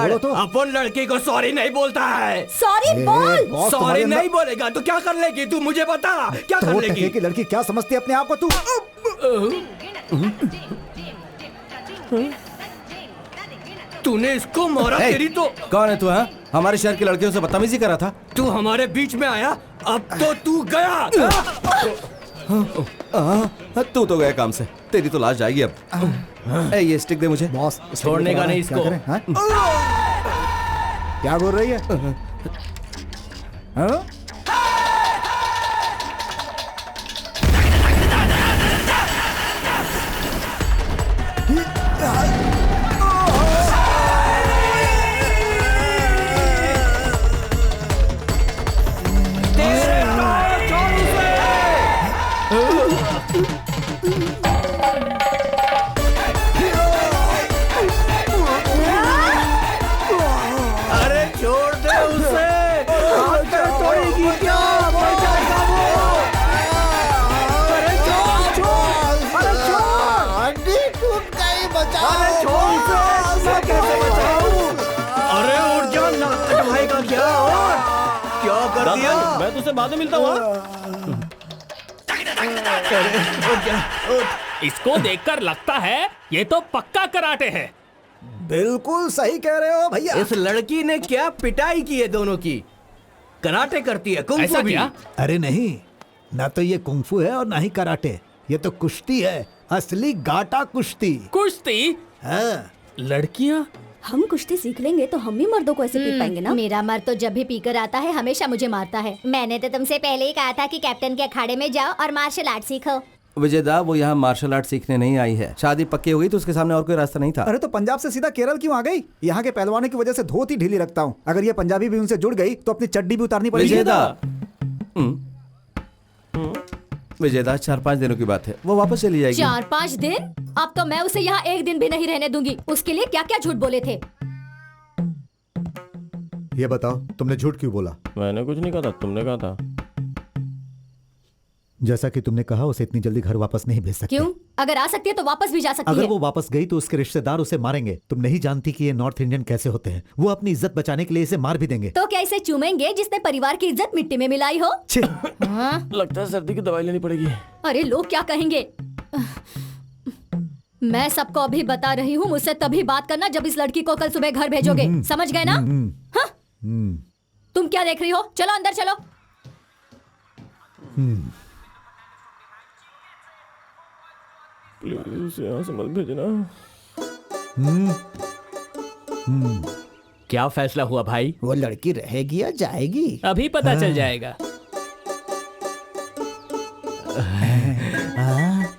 बोलो तो। अपन लड़की को सॉरी नहीं बोलता है। सॉरी बोल। सॉरी नहीं बोलेगा तो क्या कर लेगी तू? मुझे बता, क्या कर लेगी? की लड़की क्या समझती है अपने आप को तू? तूने इसको मारा। तेरी तो कौन है तू? हाँ, हमारे शहर की लड़कियों से बदतमीजी करा था। तू हमारे बीच में आया, अब तो तू गया। तू तो गया काम से, तेरी तो लाश जाएगी अब। ये स्टिक दे मुझे। बॉस छोड़ने का नहीं इसको। क्या बोल रही है? हाँ? अरे छोड़ दे उसे। तोड़ेगी क्या? मर जाएगा वो। अरे छोड़ छोड़, अरे छोड़। हड्डी टूट गई, बचाओ। अरे मार दिया। मैं तुझसे बाद में मिलता हूँ। इसको देखकर लगता है ये तो पक्का कराटे है। बिल्कुल सही कह रहे हो भैया। इस लड़की ने क्या पिटाई की है दोनों की। कराटे करती है, कुंफू भी। अरे नहीं, ना तो ये कुंफू है और ना ही कराटे, ये तो कुश्ती है, असली गाटा कुश्ती। कुश्ती? हाँ। लड़कियाँ? हम कुश्ती सीख लेंगे तो हम भी मर्दों को ऐसे पीट पाएंगे ना। मेरा मर्द तो जब भी पीकर आता है हमेशा मुझे मारता है। मैंने तो तुमसे पहले ही कहा था कि कैप्टन के अखाड़े में जाओ और मार्शल आर्ट सीखो। विजयदा, वो यहाँ मार्शल आर्ट सीखने नहीं आई है। शादी पक्की हो गई तो उसके सामने और कोई रास्ता नहीं था। अरे तो पंजाब से सीधा केरल क्यों आ गई? यहाँ के पहलवानों की वजह से धोती ढीली रखता हूँ। अगर ये पंजाबी भी उनसे जुड़ गई तो अपनी चड्डी भी उतारनी पड़ेगी। विजयदा, विजयदा 4-5 दिनों की बात है, वो वापस चली जाएगी। 4-5 दिन? अब तो मैं उसे यहाँ एक दिन भी नहीं रहने दूंगी। उसके लिए क्या क्या झूठ बोले थे? ये बताओ, तुमने झूठ क्यों बोला? मैंने कुछ नहीं कहा था, तुमने कहा था। जैसा कि तुमने कहा, उसे इतनी जल्दी घर वापस नहीं भेज सकते। क्यों? अगर आ सकती है तो वापस भी जा सकती है। अगर वो वापस गई तो उसके रिश्तेदार उसे मारेंगे। तुम नहीं जानती कि ये नॉर्थ इंडियन कैसे होते हैं। वो अपनी इज्जत बचाने के लिए इसे मार भी देंगे। तो क्या इसे चूमेंगे जिसने परिवार की इज्जत मिट्टी में मिलाई हो? हाँ? लगता है सर्दी की दवाई लेनी पड़ेगी। अरे लोग क्या कहेंगे? मैं सबको अभी बता रही हूँ, मुझसे तभी बात करना जब इस लड़की को कल सुबह घर भेजोगे। समझ गए ना? हाँ? तुम क्या देख रही हो? चलो अंदर चलो। प्लीज यहाँ से मत भेजना। क्या फैसला हुआ भाई? वो लड़की रहेगी या जाएगी? अभी पता चल जाएगा।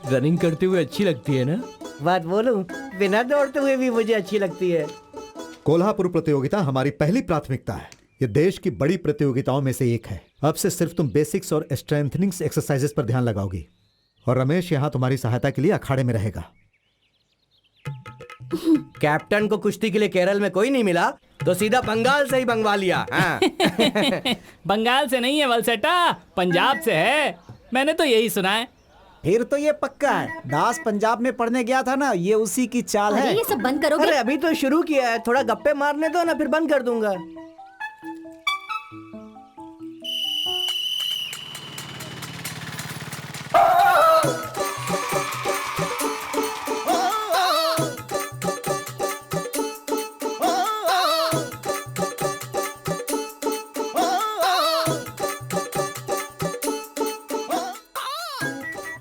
रनिंग करते हुए अच्छी लगती है ना? बात बोलूं, बिना दौड़ते हुए भी मुझे अच्छी लगती है। कोल्हापुर प्रतियोगिता हमारी पहली प्राथमिकता है। ये देश की बड़ी प्रतियोगिताओं में से एक है। अब से सिर्फ तुम बेसिक्स और स्ट्रेंथनिंग एक्सरसाइजेस पर ध्यान लगाओगी और रमेश यहाँ तुम्हारी सहायता के लिए अखाड़े में रहेगा। कैप्टन को कुश्ती के लिए केरल में कोई नहीं मिला तो सीधा बंगाल से ही मंगवा लिया। हाँ। बंगाल से नहीं है वलसेटा, पंजाब से है। मैंने तो यही सुना है। फिर तो ये पक्का है। दास पंजाब में पढ़ने गया था ना, ये उसी की चाल है। अरे ये सब बंद करोगे? अरे अभी तो शुरू किया है, थोड़ा गप्पे मारने दो ना, फिर बंद कर दूंगा।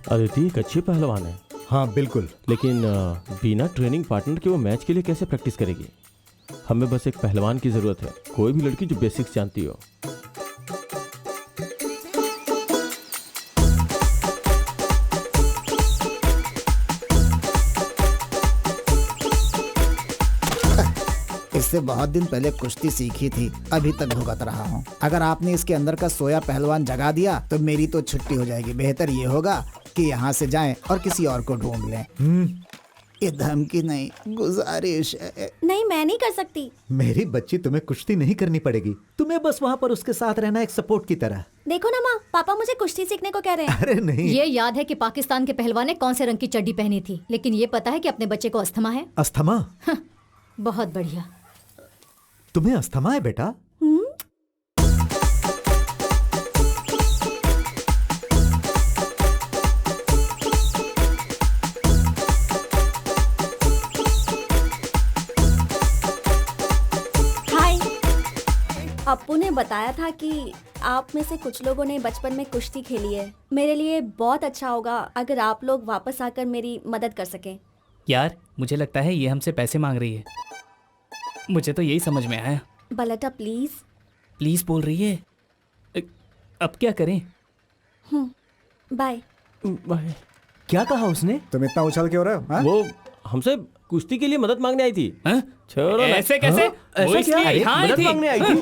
अदिति एक अच्छी पहलवान है। हाँ बिल्कुल, लेकिन बिना ट्रेनिंग पार्टनर के वो मैच के लिए कैसे प्रैक्टिस करेगी? हमें बस एक पहलवान की जरूरत है, कोई भी लड़की जो बेसिक्स जानती हो। इससे बहुत दिन पहले कुश्ती सीखी थी, अभी तक भुगत रहा हूँ। अगर आपने इसके अंदर का सोया पहलवान जगा दिया तो मेरी तो छुट्टी हो जाएगी। बेहतर ये होगा कि यहाँ से जाएं और किसी और को ढूंढ लें। ये धमकी नहीं, गुजारिश है। नहीं, मैं नहीं कर सकती। मेरी बच्ची, तुम्हें कुश्ती नहीं करनी पड़ेगी। तुम्हें बस वहाँ पर उसके साथ रहना, एक सपोर्ट की तरह। देखो ना माँ, पापा मुझे कुश्ती सीखने को कह रहे हैं। अरे नहीं। ये याद है कि पाकिस्तान के पहलवान ने कौन से रंग की चड्डी पहनी थी, लेकिन ये पता है कि अपने बच्चे को अस्थमा है। अस्थमा? बहुत बढ़िया। तुम्हें अस्थमा है बेटा? हाय। अप्पू ने बताया था कि आप में से कुछ लोगों ने बचपन में कुश्ती खेली है। मेरे लिए बहुत अच्छा होगा अगर आप लोग वापस आकर मेरी मदद कर सकें। यार मुझे लगता है ये हमसे पैसे मांग रही है। मुझे तो यही समझ में आया। बलटा प्लीज। प्लीज बोल रही है। अब क्या करें? बाय। बाय। क्या कहा उसने? तुम इतना उछल क्यों रहे हो? वो हमसे कुश्ती के लिए मदद मांगने आई थी। छोड़ो ना। ऐसे कैसे? वो ऐसा क्या? इसलिए यहाँ आई मदद थी। मांगने आई थी?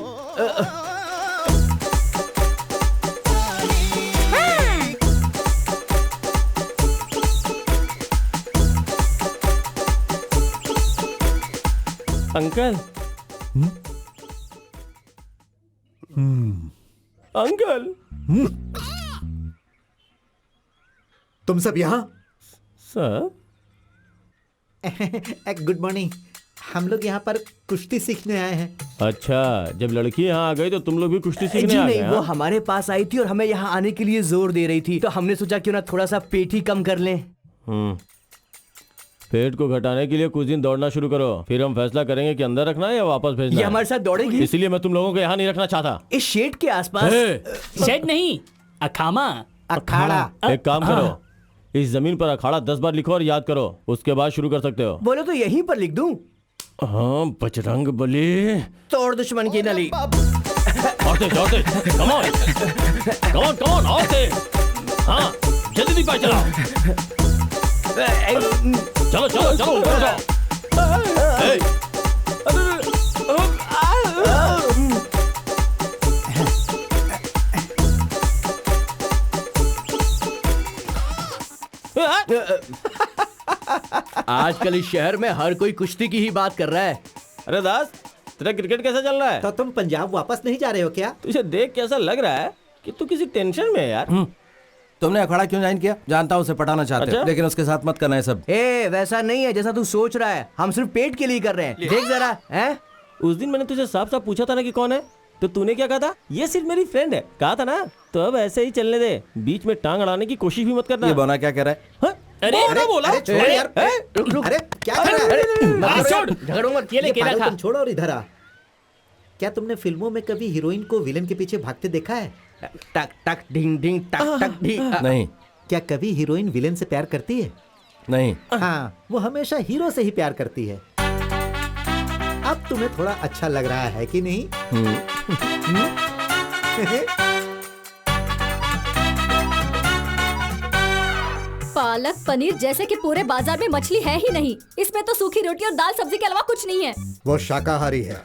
अंकल। अंकल। तुम सब यहाँ? सर। Good morning. हम लोग यहाँ पर कुश्ती सीखने आए हैं। अच्छा, जब लड़की यहाँ आ गई तो तुम लोग भी कुश्ती सीखने जी आ गए? नहीं, वो हाँ? हमारे पास आई थी और हमें यहाँ आने के लिए जोर दे रही थी, तो हमने सोचा क्यों ना थोड़ा सा पेट ही कम कर लें। पेट को घटाने के लिए कुछ दिन दौड़ना शुरू करो, फिर हम फैसला करेंगे कि अंदर रखना है या वापस भेजना ये है। हमारे साथ दौड़ेगी? इसलिए मैं तुम लोगों को यहाँ नहीं रखना चाहता। इस शेड के आसपास। शेड नहीं, अखामा। अखाड़ा। एक काम करो, इस जमीन पर अखाड़ा 10 बार लिखो और याद करो, उसके बाद शुरू कर सकते हो। बोलो तो यहीं पर लिख दूं? हाँ, बजरंग बली। तोड़ दुश्मन की नली। और तेज, कम ऑन, और तेज। हाँ, जल्दी दी पाई चलाओ। चलो ऊपर जाओ। आजकल इस शहर में हर कोई कुश्ती की ही बात कर रहा है। अरे दास, तेरा क्रिकेट कैसा चल रहा है? तो तुम पंजाब वापस नहीं जा रहे हो क्या? तुझे देख कैसा लग रहा है कि तू किसी टेंशन में है यार। तुमने अखाड़ा क्यों ज्वाइन किया? जानता हूँ उसे पटाना चाहते हो, अच्छा? लेकिन उसके साथ मत करना है सब। वैसा नहीं है जैसा तू सोच रहा है, हम सिर्फ पेट के लिए कर रहे हैं। देख जरा, हैं? उस दिन मैंने तुझे साफ साफ पूछा था ना कि कौन है, तो तूने क्या कहा था? ये सिर्फ मेरी फ्रेंड है, कहा था ना। तो अब ऐसे ही चलने दे, बीच में टांग अड़ाने की कोशिश भी मत करना। ये बोना क्या कह रहा है? अरे बोला। अरे छोड़ यार। रुक। अरे क्या कर रहा है? झगड़ो मत। ये पागलपन छोड़ो और इधर आ। क्या तुमने फिल्मों में कभी हीरोइन को विलेन के पीछे भागते देखा है? टक टक ढिंग ढिंग टक टक ढिंग। नहीं। क्या कभी हीरोइन विलेन से प्यार करती है? नहीं। हाँ, वो हमेशा हीरो से ही प्यार करती है। अब तुम्हें थोड़ा अच्छा लग रहा है कि नहीं? पालक पनीर जैसे कि पूरे बाजार में मछली है ही नहीं। इसमें तो सूखी रोटी और दाल सब्जी के अलावा कुछ नहीं है। वो शाकाहारी है,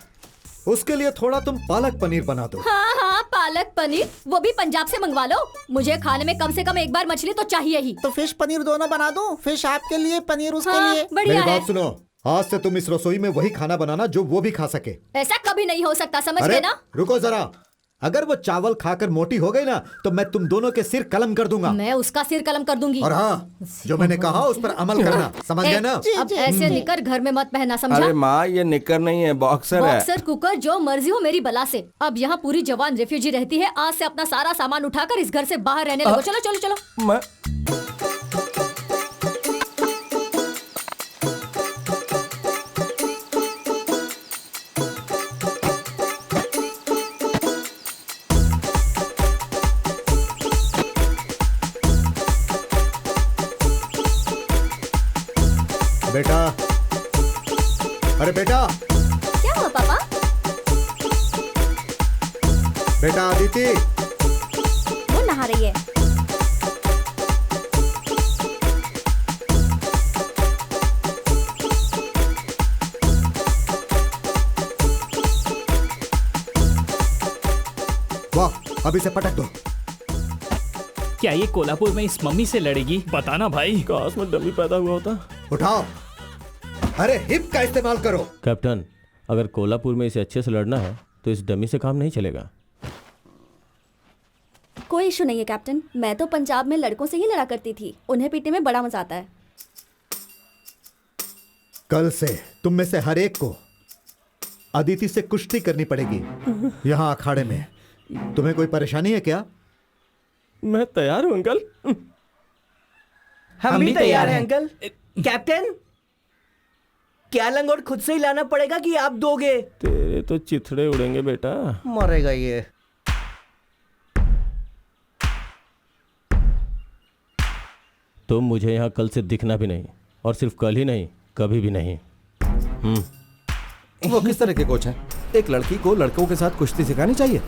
उसके लिए थोड़ा तुम पालक पनीर बना दो। हाँ, पालक पनीर, वो भी पंजाब से मंगवा लो। मुझे खाने में कम से कम एक बार मछली तो चाहिए ही। तो फिश पनीर दोनों बना दूं? फिश आपके लिए, पनीर उसके हाँ, लिए। बढ़िया मेरी है। बात सुनो, आज से तुम इस रसोई में वही खाना बनाना जो वो भी खा सके। ऐसा कभी नहीं हो सकता, समझ अरे गए ना? रुको जरा, अगर वो चावल खाकर मोटी हो गई ना तो मैं तुम दोनों के सिर कलम कर दूंगा। मैं उसका सिर कलम कर दूंगी। और हाँ, जो मैंने कहा उस पर अमल करना, समझ गए ना? अब ऐसे निकर घर में मत पहनना, समझा? अरे माँ, ये निकर नहीं है, बॉक्सर है। बॉक्सर, कुकर, जो मर्जी हो मेरी बला से। अब यहाँ पूरी जवान रेफ्यूजी रहती है। आज से अपना सारा सामान उठाकर इस घर से बाहर रहने लगो। चलो चलो चलो। मैं बेटा, अरे बेटा, क्या हुआ पापा? बेटा अदिति, वो नहा रही है। वाह, अभी से पटक दो। क्या ये कोल्हापुर में इस मम्मी से लड़ेगी? बताना भाई। काश में डमी पैदा हुआ होता। उठाओ, अरे हिप का इस्तेमाल करो। कैप्टन, अगर कोल्हापुर में इसे अच्छे से लड़ना है तो इस डमी से काम नहीं चलेगा। कोई इशू नहीं है कैप्टन, मैं तो पंजाब में लड़कों से ही लड़ा करती थी। उन्हें पीटने में बड़ा मजा आता है। कल से तुम में से हर एक को अदिति से कुश्ती करनी पड़ेगी यहाँ अखाड़े में। तुम्हें कोई परेशानी है क्या? मैं तैयार हूँ अंकल। हम भी तैयार हैं अंकल। कैप्टन, क्या लंगोट खुद से ही लाना पड़ेगा कि आप दोगे? तेरे तो चिथड़े उड़ेंगे बेटा। मरेगा ये। तुम मुझे यहाँ कल से दिखना भी नहीं, और सिर्फ कल ही नहीं, कभी भी नहीं। वो किस तरह के कोच हैं? एक लड़की को लड़कों के साथ कुश्ती सिखानी चाहिए।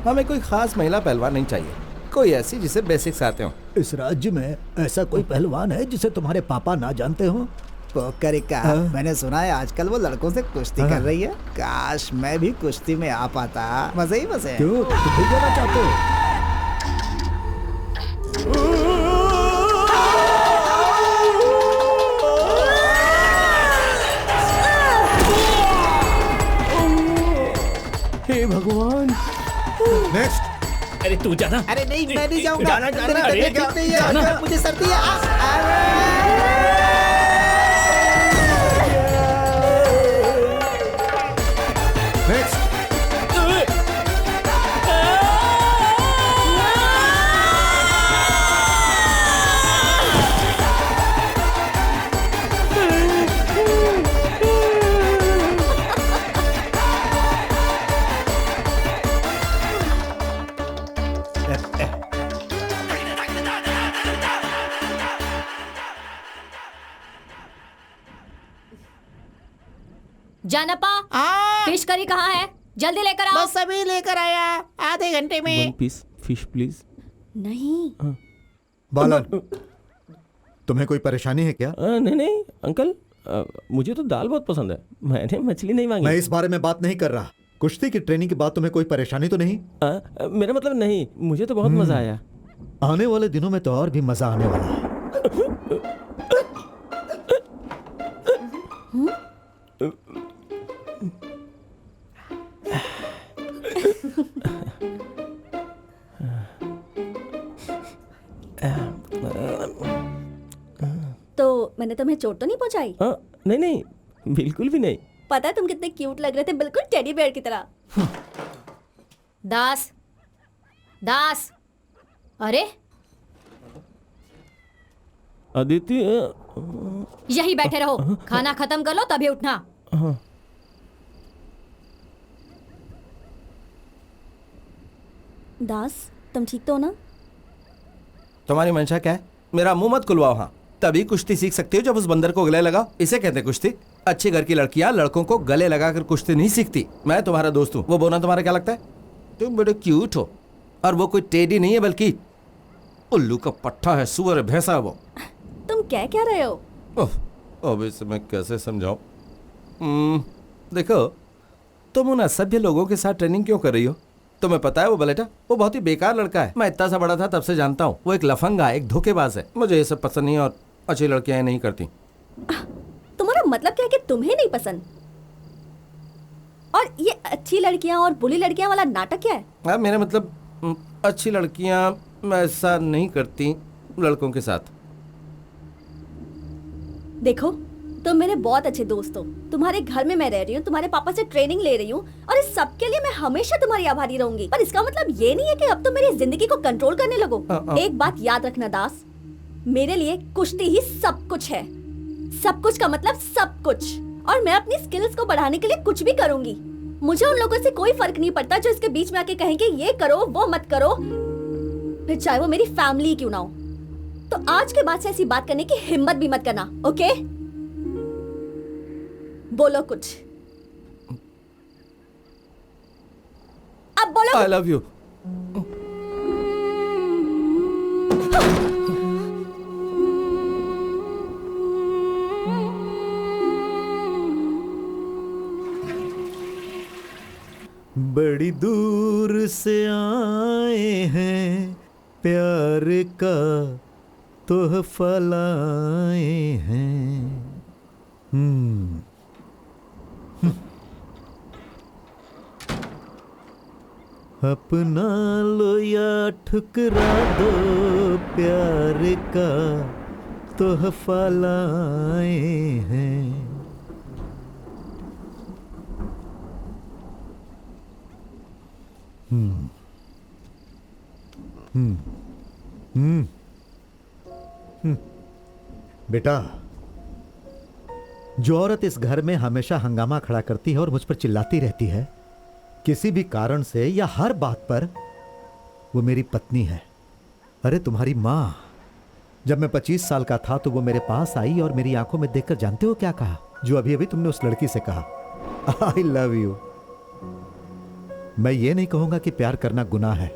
हमें कोई खास महिला पहलवान नहीं चाहिए, कोई ऐसी जिसे बेसिक्स आते हो। इस राज्य में ऐसा कोई पहलवान है जिसे तुम्हारे पापा ना जानते हो? पोकरिका, मैंने सुना है आजकल वो लड़कों से कुश्ती कर रही है। काश मैं भी कुश्ती में आ पाता, मजे ही मजे। क्यों, तुम भी जाना चाहते हो? हे भगवान। नेक्स्ट। अरे तू जाना। अरे नहीं, मैं नहीं जाऊंगा। जाना, जाना, अरे नहीं है, जाना। मुझे सर्दी है। जानपा फिश करी कहाँ है? जल्दी लेकर आओ। बस अभी लेकर आया, आधे घंटे में। 1 पीस फिश प्लीज। नहीं बालन, तुम्हें कोई परेशानी है क्या? नहीं नहीं अंकल, मुझे तो दाल बहुत पसंद है, मैंने मछली नहीं मांगी। मैं इस बारे में बात नहीं कर रहा। कुश्ती की ट्रेनिंग के बाद तुम्हें कोई परेशानी तो नहीं? मेरा मतलब नहीं, मुझे तो बहुत मजा आया। आने वाले दिनों में तो और भी मजा आने वाला है। तो मैंने तुम्हें चोट तो नहीं पहुंचाई? नहीं नहीं बिल्कुल भी नहीं। पता है तुम कितने क्यूट लग रहे थे, बिल्कुल टेडी बेयर की तरह। दास, दास, अरे अदिति, यही बैठे रहो, खाना खत्म कर लो तभी उठना। दास, तुम ठीक तो हो ना? तुम्हारी मंशा क्या है? मेरा मुंह मत खुलवाओ। हाँ, तभी कुश्ती सीख सकती हो जब उस बंदर को गले लगाओ। इसे कहते हैं कुश्ती। अच्छे घर की लड़कियां लड़कों को गले लगाकर कुश्ती नहीं सीखती। मैं तुम्हारा दोस्त हूँ, वो बोलना तुम्हारा क्या लगता है? तुम बड़े क्यूट हो, और वो कोई टेडी नहीं है बल्कि उल्लू का पट्टा है, सुअर है, भैंसा है वो। तुम क्या रहे हो? अब इसे मैं कैसे समझाऊं? देखो, तुम उन असभ्य लोगों के साथ ट्रेनिंग क्यों कर रही हो? तुम्हें पता है वो बलेटा, वो बहुत ही बेकार लड़का है। मैं इतना सा बड़ा था तब से जानता हूँ। वो एक लफंगा, एक धोखेबाज है। मुझे ये सब पसंद नहीं, और अच्छी लड़कियां नहीं करती। तुम्हारा मतलब क्या है कि तुम्हें नहीं पसंद? और ये अच्छी लड़कियां और बुरी लड़कियां वाला नाटक क्या है? हाँ, मेरा मतलब अच्छी लड़कियां ऐसा नहीं करती लड़कों के साथ। देखो, तुम मेरे बहुत अच्छे दोस्त हो। तुम्हारे घर में मैं रह रही हूँ, तुम्हारे पापा से ट्रेनिंग ले रही हूँ, और इस सब के लिए मैं हमेशा तुम्हारी आभारी रहूंगी। पर इसका मतलब ये नहीं है कि अब तुम मेरी जिंदगी को कंट्रोल करने लगो। एक बात याद रखना दास, मेरे लिए कुश्ती ही सब कुछ है। सब कुछ का मतलब सब कुछ। और मैं अपनी स्किल्स को बढ़ाने के लिए कुछ भी करूंगी। मुझे उन लोगों से कोई फर्क नहीं पड़ता जो इसके बीच में आके कहेंगे ये करो वो मत करो, फिर चाहे वो मेरी फैमिली क्यों ना हो। तो आज के बाद से ऐसी बात करने की हिम्मत भी मत करना, ओके? बोलो कुछ, अब बोलो। I love you. बड़ी दूर से आए हैं, प्यार का तोहफा लाए हैं। अपना लो या ठुकरा दो, प्यार का तोहफा लाए हैं। बेटा, जो औरत इस घर में हमेशा हंगामा खड़ा करती है और मुझ पर चिल्लाती रहती है किसी भी कारण से या हर बात पर, वो मेरी पत्नी है। अरे तुम्हारी माँ, जब मैं 25 साल का था तो वो मेरे पास आई और मेरी आंखों में देखकर जानते हो क्या कहा? जो अभी अभी तुमने उस लड़की से कहा, आई लव यू। मैं ये नहीं कहूंगा कि प्यार करना गुनाह है,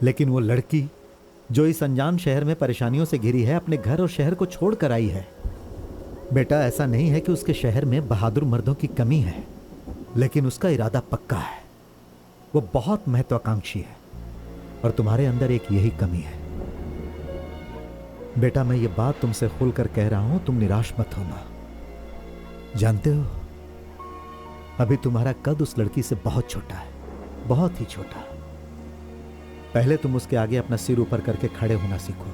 लेकिन वो लड़की जो इस अनजान शहर में परेशानियों से घिरी है, अपने घर और शहर को छोड़कर आई है। बेटा, ऐसा नहीं है कि उसके शहर में बहादुर मर्दों की कमी है, लेकिन उसका इरादा पक्का है। वो बहुत महत्वाकांक्षी है, और तुम्हारे अंदर एक यही कमी है। बेटा, मैं ये बात तुमसे खुलकर कह रहा हूं, तुम निराश मत होना। जानते हो, अभी तुम्हारा कद उस लड़की से बहुत छोटा है, बहुत ही छोटा। पहले तुम उसके आगे अपना सिर ऊपर करके खड़े होना सीखो,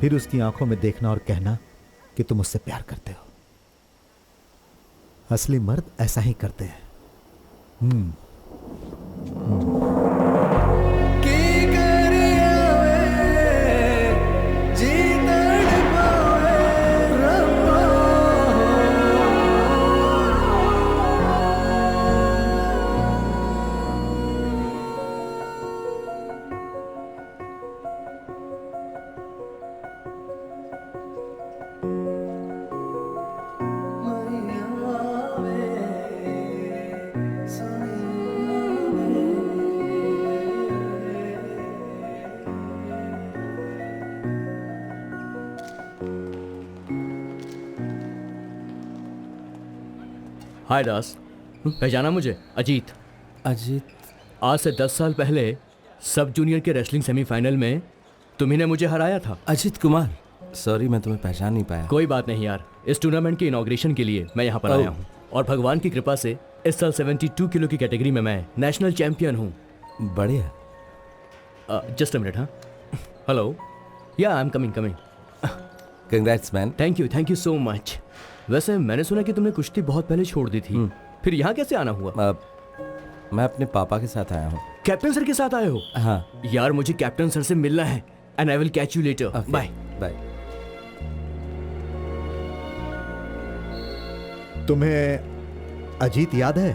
फिर उसकी आंखों में देखना और कहना कि तुम उससे प्यार करते हो। असली मर्द ऐसा ही करते हैं। हाय दास, पहचाना मुझे? अजीत। अजीत? आज से 10 साल पहले सब जूनियर के रेसलिंग सेमीफाइनल में तुम्ही ने मुझे हराया था। अजीत कुमार, सॉरी मैं तुम्हें पहचान नहीं पाया। कोई बात नहीं यार, इस टूर्नामेंट के इनॉग्रेशन के लिए मैं यहाँ पर आया हूँ और भगवान की कृपा से इस साल 72 किलो की कैटेगरी में मैं नेशनल चैंपियन हूँ। बढ़िया। Just a minute. हाँ, हेलो, या I am coming. Congrats man. Thank you so much. वैसे मैंने सुना कि तुमने कुश्ती बहुत पहले छोड़ दी थी, फिर यहाँ कैसे आना हुआ? मैं अपने पापा के साथ आया हूँ। कैप्टन सर के साथ आए हो? हाँ यार, मुझे कैप्टन सर से मिलना है। And I will catch you later. Bye bye. तुम्हें अजीत याद है?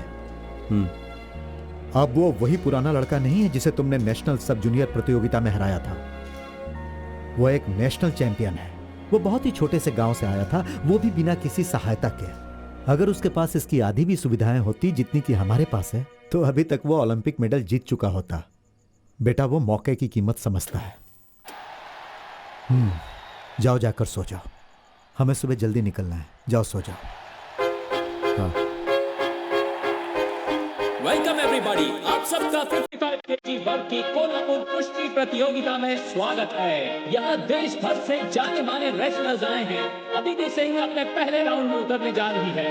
अब वो वही पुराना लड़का नहीं है जिसे तुमने नेशनल सब जूनियर प्रतियोगिता में हराया था। वो एक नेशनल चैंपियन है। वो बहुत ही छोटे से गांव से आया था, वो भी बिना किसी सहायता के। अगर उसके पास इसकी आधी भी सुविधाएं होती जितनी कि हमारे पास है, तो अभी तक वो ओलंपिक मेडल जीत चुका होता। बेटा, वो मौके की कीमत समझता है। जाओ, जाकर सो जाओ। हमें सुबह जल्दी निकलना है। जाओ, सो जाओ। हाँ। वेलकम एवरीबॉडी, आप सबका 55 kg वर्ग की कोल्हापुर कुश्ती प्रतियोगिता में स्वागत है। यहाँ देश भर से जाने माने रेसलर्स आए हैं। अदिति सिंह अपने पहले राउंड में उतरने जा रही है।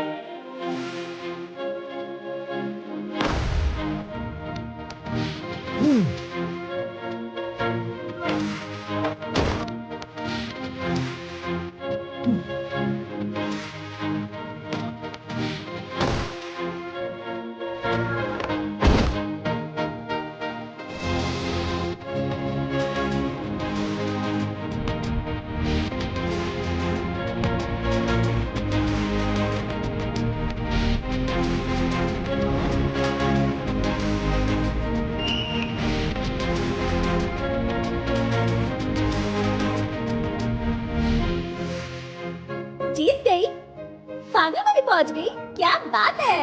जीत गई, फाइनल में भी पहुंच गई। क्या बात है।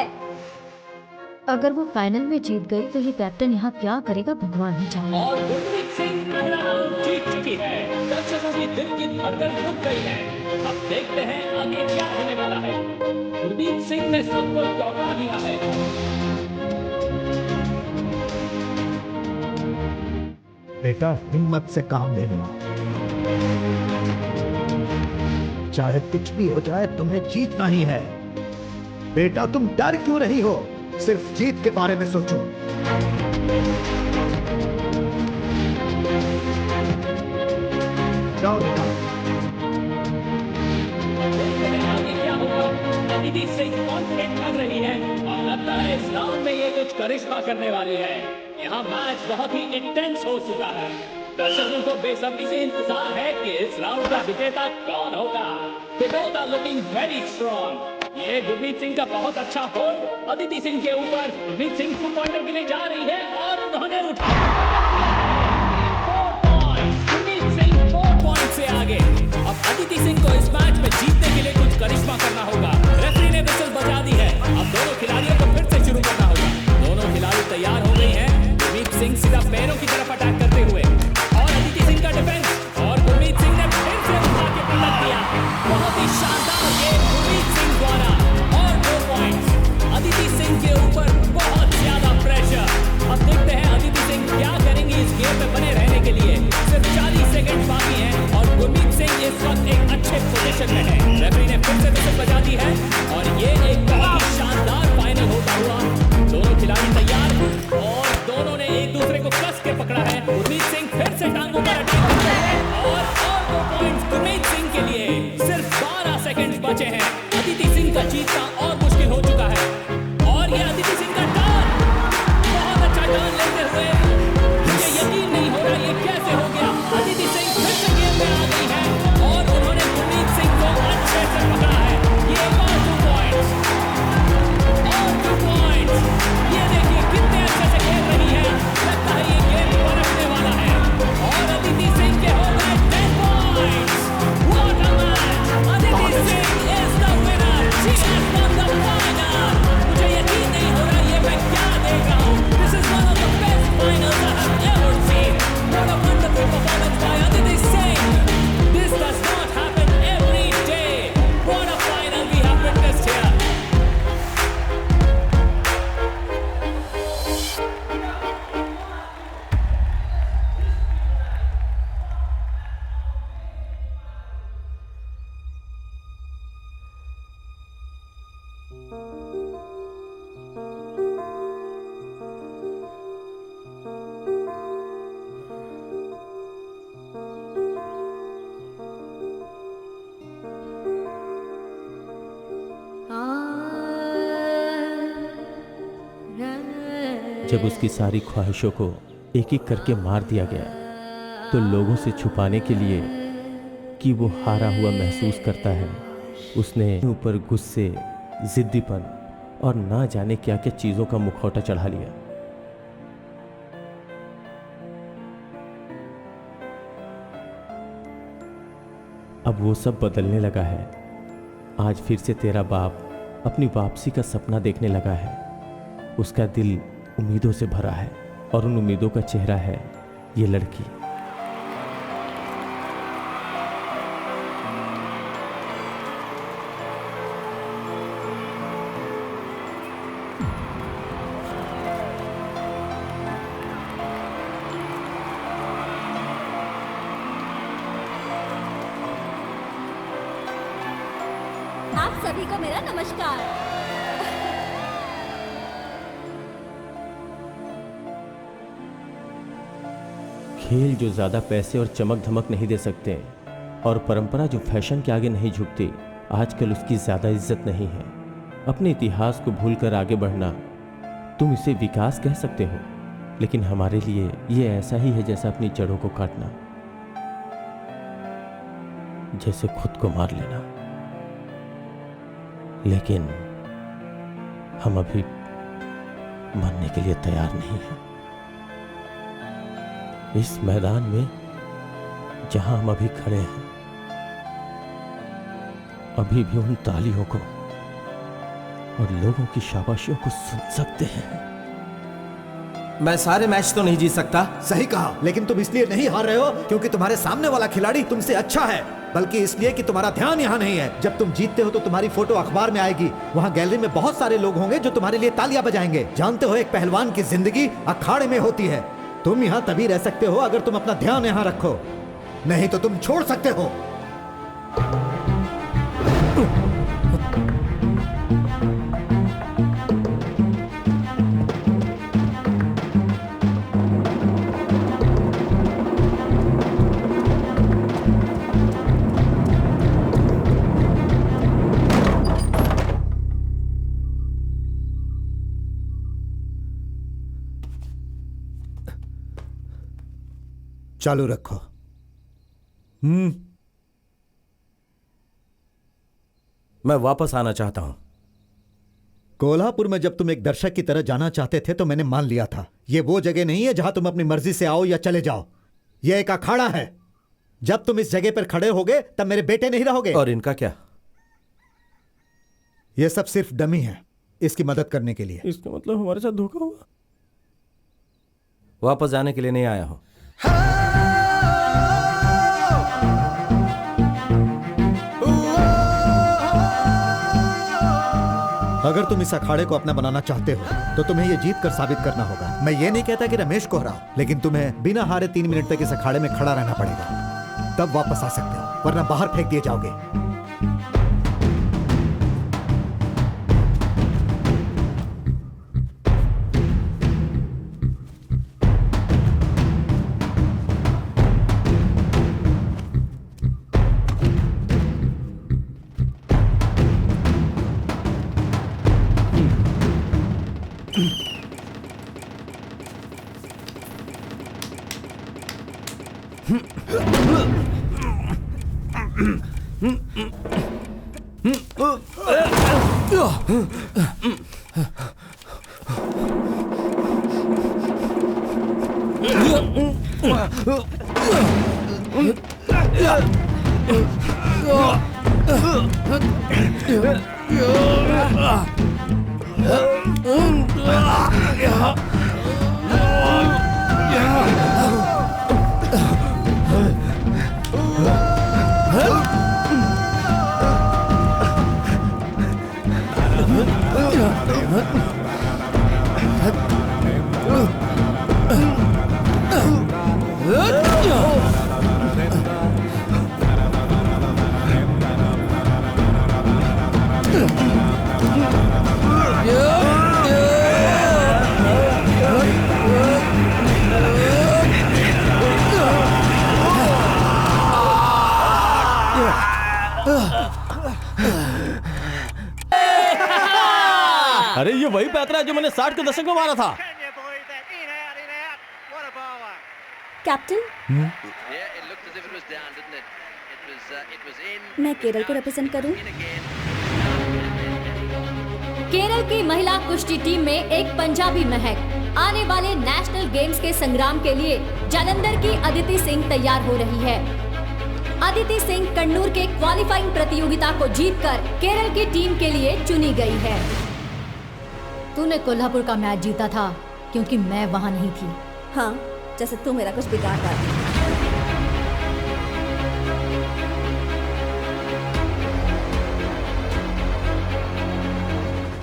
अगर वो फाइनल में जीत गई तो ये कैप्टन यहाँ क्या करेगा भगवान ही जाने। और गुरमीत सिंह पहला राउंड जीत चुकी है। दर्शकों की दिल की धड़कन रुक गई है। अब देखते हैं आगे क्या होने वाला है। गुरमीत सिंह ने सबको चौंका दिया है। बेटा, हिम्मत से काम लेना। चाहे कुछ भी हो जाए, तुम्हें जीतना ही है। बेटा, तुम डर क्यों रही हो? सिर्फ जीत के बारे में सोचो। जाओ बेटा। आगे क्या होगा? अदिति सिंह कॉन्फिडेंट लग रही है और लगता है इस राउंड में ये कुछ करिश्मा करने वाली है। यहाँ मैच बहुत ही इंटेंस हो चुका है। दर्शकों को बेसब्री से इंतजार है कि इस राउंड का विजेता कौन होगा। They both are looking very strong. ये गुरमीत सिंह का बहुत अच्छा होल्ड अदिति सिंह के ऊपर। गुरमीत सिंह 2 पॉइंटर के लिए जा रही है और उन्होंने उठाया 4 पॉइंट। गुरमीत सिंह 4 पॉइंट से आगे। अब अदिति सिंह को इस मैच में जीतने के लिए कुछ करिश्मा करना होगा। रेफरी ने विसल बजा दी है। अब दोनों खिलाड़ियों को फिर से शुरू करना होगा। दोनों खिलाड़ी तैयार हो गई हैं। गुरमीत सिंह सीधा पैरों की तरफ अटैक करते हुए और अदिति सिंह का डिफेंस और गुरमीत सिंह ने फिर से उठा के पलट दिया। बहुत ही शानदार गेम गुरमीत सिंह द्वारा और 2 पॉइंट्स। अदिति सिंह के ऊपर बहुत ज्यादा प्रेशर। अब देखते हैं अदिति सिंह क्या करेंगी इस गेम में बने रहने के लिए। सिर्फ 40 सेकंड बाकी हैं और गुरमीत सिंह इस वक्त एक अच्छे पोजीशन में है। रेफरी ने फिर से विसल बजा दी है और ये एक बहुत ही शानदार फाइनल होता हुआ। दोनों खिलाड़ी तैयार और दोनों ने एक दूसरे को कस के पकड़ा है। गुरमीत सिंह फिर से टांगों पर अटैक करते हैं और 2 पॉइंट्स गुरमीत सिंह के लिए। सिर्फ 12 सेकंड बचे हैं। अदिति सिंह का जीतना और मुश्किल हो चुका जब उसकी सारी ख्वाहिशों को एक एक करके मार दिया गया तो लोगों से छुपाने के लिए कि वो हारा हुआ महसूस करता है, उसने ऊपर गुस्से, जिद्दीपन और ना जाने क्या क्या चीजों का मुखौटा चढ़ा लिया। अब वो सब बदलने लगा है। आज फिर से तेरा बाप अपनी वापसी का सपना देखने लगा है। उसका दिल उम्मीदों से भरा है और उन उम्मीदों का चेहरा है ये लड़की। आप सभी को मेरा नमस्कार। खेल जो ज्यादा पैसे और चमक धमक नहीं दे सकते और परंपरा जो फैशन के आगे नहीं झुकती, आजकल उसकी ज्यादा इज्जत नहीं है। अपने इतिहास को भूलकर आगे बढ़ना, तुम इसे विकास कह सकते हो, लेकिन हमारे लिए यह ऐसा ही है जैसा अपनी जड़ों को काटना, जैसे खुद को मार लेना। लेकिन हम अभी मरने के लिए तैयार नहीं हैं। इस मैदान में जहां हम अभी खड़े हैं, अभी भी उन तालियों को और लोगों की शाबाशियों को सुन सकते हैं। मैं सारे मैच तो नहीं जीत सकता। सही कहा, लेकिन तुम इसलिए नहीं हार रहे हो क्योंकि तुम्हारे सामने वाला खिलाड़ी तुमसे अच्छा है, बल्कि इसलिए कि तुम्हारा ध्यान यहाँ नहीं है। जब तुम जीतते हो तो तुम्हारी फोटो अखबार में आएगी। वहाँ गैलरी में बहुत सारे लोग होंगे जो तुम्हारे लिए तालियां बजाएंगे। जानते हो, एक पहलवान की जिंदगी अखाड़े में होती है। तुम यहाँ तभी रह सकते हो अगर तुम अपना ध्यान यहाँ रखो, नहीं तो तुम छोड़ सकते हो। चालू रखो। मैं वापस आना चाहता हूं। कोल्हापुर में जब तुम एक दर्शक की तरह जाना चाहते थे तो मैंने मान लिया था। ये वो जगह नहीं है जहां तुम अपनी मर्जी से आओ या चले जाओ। यह एक अखाड़ा है। जब तुम इस जगह पर खड़े होगे तब मेरे बेटे नहीं रहोगे। और इनका क्या? यह सब सिर्फ डमी है, इसकी मदद करने के लिए। इसका मतलब हमारे साथ धोखा हुआ। वापस जाने के लिए नहीं आया हूं। अगर तुम इस अखाड़े को अपना बनाना चाहते हो तो तुम्हें यह जीत कर साबित करना होगा। मैं ये नहीं कहता कि रमेश को हराओ, लेकिन तुम्हें बिना हारे 3 मिनट तक इस अखाड़े में खड़ा रहना पड़ेगा, तब वापस आ सकते हो, वरना बाहर फेंक दिए जाओगे। अरे ये वही पैतरा है जो मैंने 60 के दशक में मारा था। कैप्टन मैं केरल को रिप्रेजेंट करूं। केरल की महिला कुश्ती टीम में एक पंजाबी महक आने वाले नेशनल गेम्स के संग्राम के लिए जालंधर की अदिति सिंह तैयार हो रही है। अदिति सिंह कन्नूर के क्वालिफाइंग प्रतियोगिता को जीतकर केरल की टीम के लिए चुनी गई है। तूने कोल्हापुर का मैच जीता था क्योंकि मैं वहां नहीं थी। हाँ, जैसे तू मेरा कुछ बिगाड़ रहा था।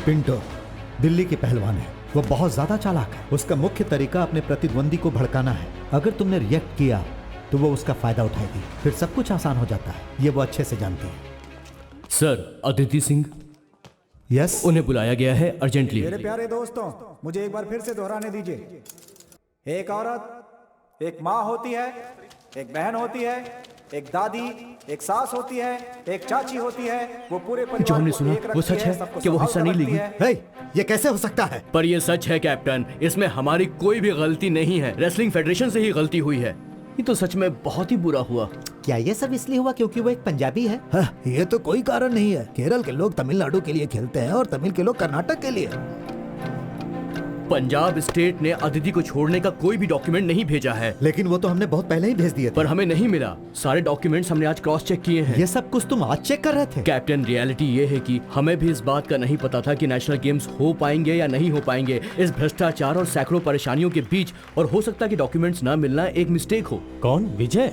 पिंटो दिल्ली के पहलवान है, वो बहुत ज्यादा चालाक है। उसका मुख्य तरीका अपने प्रतिद्वंदी को भड़काना है। अगर तुमने रिएक्ट किया तो वो उसका फायदा उठाएगी, फिर सब कुछ आसान हो जाता है। ये वो अच्छे से जानती है। सर, अदिति सिंह यस, उन्हें बुलाया गया है अर्जेंटली। मेरे प्यारे दोस्तों, मुझे एक बार फिर से दोहराने दीजिए। एक औरत एक माँ होती है, एक बहन होती है, एक दादी, एक सास होती है, एक चाची होती है। वो पूरे जो परिवार हमने को सुना एक वो रखती सच है, है सबको कि वो हिस्सा नहीं संभाल लेगी। रखती है। ये कैसे हो सकता है? पर ये सच है कैप्टन, इसमें हमारी कोई भी गलती नहीं है। रेसलिंग फेडरेशन से ही गलती हुई है। ये तो सच में बहुत ही बुरा हुआ। क्या ये सब इसलिए हुआ क्योंकि वो एक पंजाबी है? ये तो कोई कारण नहीं है। केरल के लोग तमिलनाडु के लिए खेलते हैं और तमिल के लोग कर्नाटक के लिए। पंजाब स्टेट ने अदिति को छोड़ने का कोई भी डॉक्यूमेंट नहीं भेजा है। लेकिन वो तो हमने बहुत पहले ही भेज दिए थे। पर हमें नहीं मिला। सारे डॉक्यूमेंट्स हमने आज क्रॉस चेक किए हैं। ये सब कुछ तुम आज चेक कर रहे थे? कैप्टन, रियलिटी ये है कि हमें भी इस बात का नहीं पता था कि नेशनल गेम्स हो पाएंगे या नहीं हो पाएंगे। इस भ्रष्टाचार और सैकड़ों परेशानियों के बीच, और हो सकता है कि डॉक्यूमेंट्स ना मिलना एक मिस्टेक हो। कौन? विजय?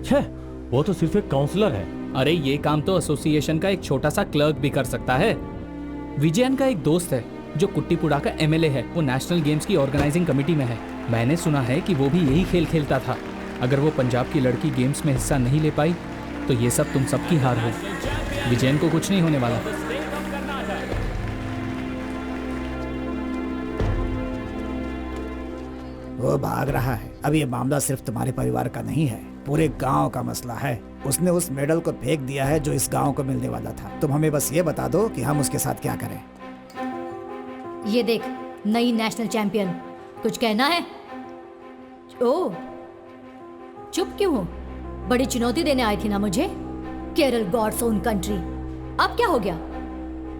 छह, वो तो सिर्फ एक काउंसलर है। अरे ये काम तो एसोसिएशन का एक छोटा सा क्लर्क भी कर सकता है। विजयन का एक दोस्त है जो कुट्टीपुड़ा का एमएलए है। वो नेशनल गेम्स की ऑर्गेनाइजिंग कमेटी में है। मैंने सुना है कि वो भी यही खेल खेलता था। अगर वो पंजाब की लड़की गेम्स में हिस्सा नहीं ले पाई तो ये सब तुम सबकी हार हो। विजयन को कुछ नहीं होने वाला। वो भाग रहा है। अब ये मामला सिर्फ तुम्हारे परिवार का नहीं है, पूरे गांव का मसला है। उसने उस मेडल को फेंक दिया है जो इस गांव को मिलने वाला था। तुम हमें बस ये बता दो कि हम उसके साथ क्या करें। ये देख, नई नेशनल चैंपियन। कुछ कहना है? ओह, चुप क्यों हो? बड़ी चुनौती देने आई थी ना मुझे। Kerala god's own country. अब क्या हो गया?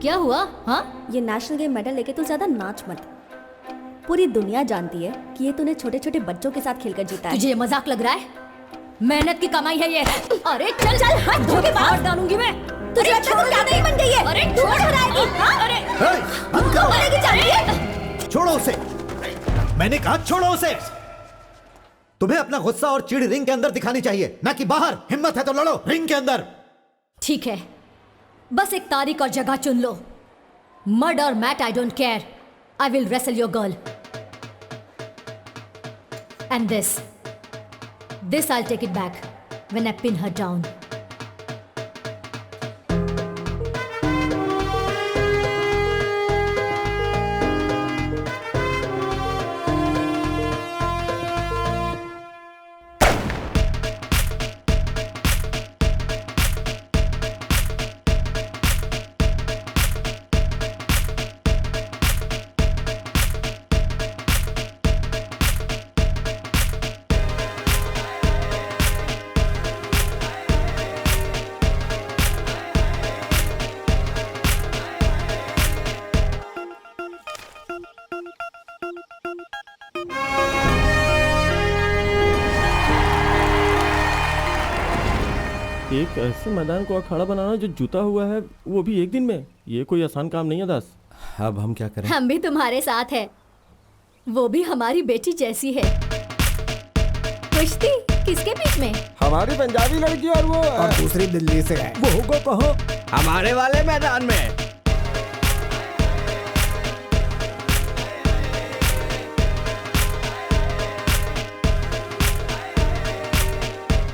क्या हुआ? हाँ, ये नेशनल गेम मेडल लेके तू ज्यादा नाच मत। पूरी दुनिया जानती है कि ये तूने छोटे छोटे बच्चों के साथ खेलकर जीता है। तुझे ये मजाक लग रहा है? मेहनत की कमाई है ये। अरे चल चल, हट, धोखे बाहर डालूंगी मैं। तुझे अच्छा तो क्या नहीं बन गई है? अरे छोड़ कराएगी। अरे मरेगी जानती है? छोड़ो उसे, मैंने कहा छोड़ो उसे। तुम्हें अपना गुस्सा और चिढ़ रिंग के अंदर दिखानी चाहिए, ना कि बाहर। हिम्मत है तो लड़ो रिंग के अंदर। ठीक है, बस एक तारीख और जगह चुन लो। मर्ड और मैट, I don't care. I will wrestle your girl. And this I'll take it back when I pin her down. एक ऐसे मैदान को अखाड़ा बनाना जो जुता हुआ है, वो भी एक दिन में, ये कोई आसान काम नहीं है दास। अब हम क्या करें? हम भी तुम्हारे साथ हैं। वो भी हमारी बेटी जैसी है। कुश्ती किसके बीच में? हमारी पंजाबी लड़की और वो और दूसरी दिल्ली से है। वो होगा कहाँ? हमारे वाले मैदान में।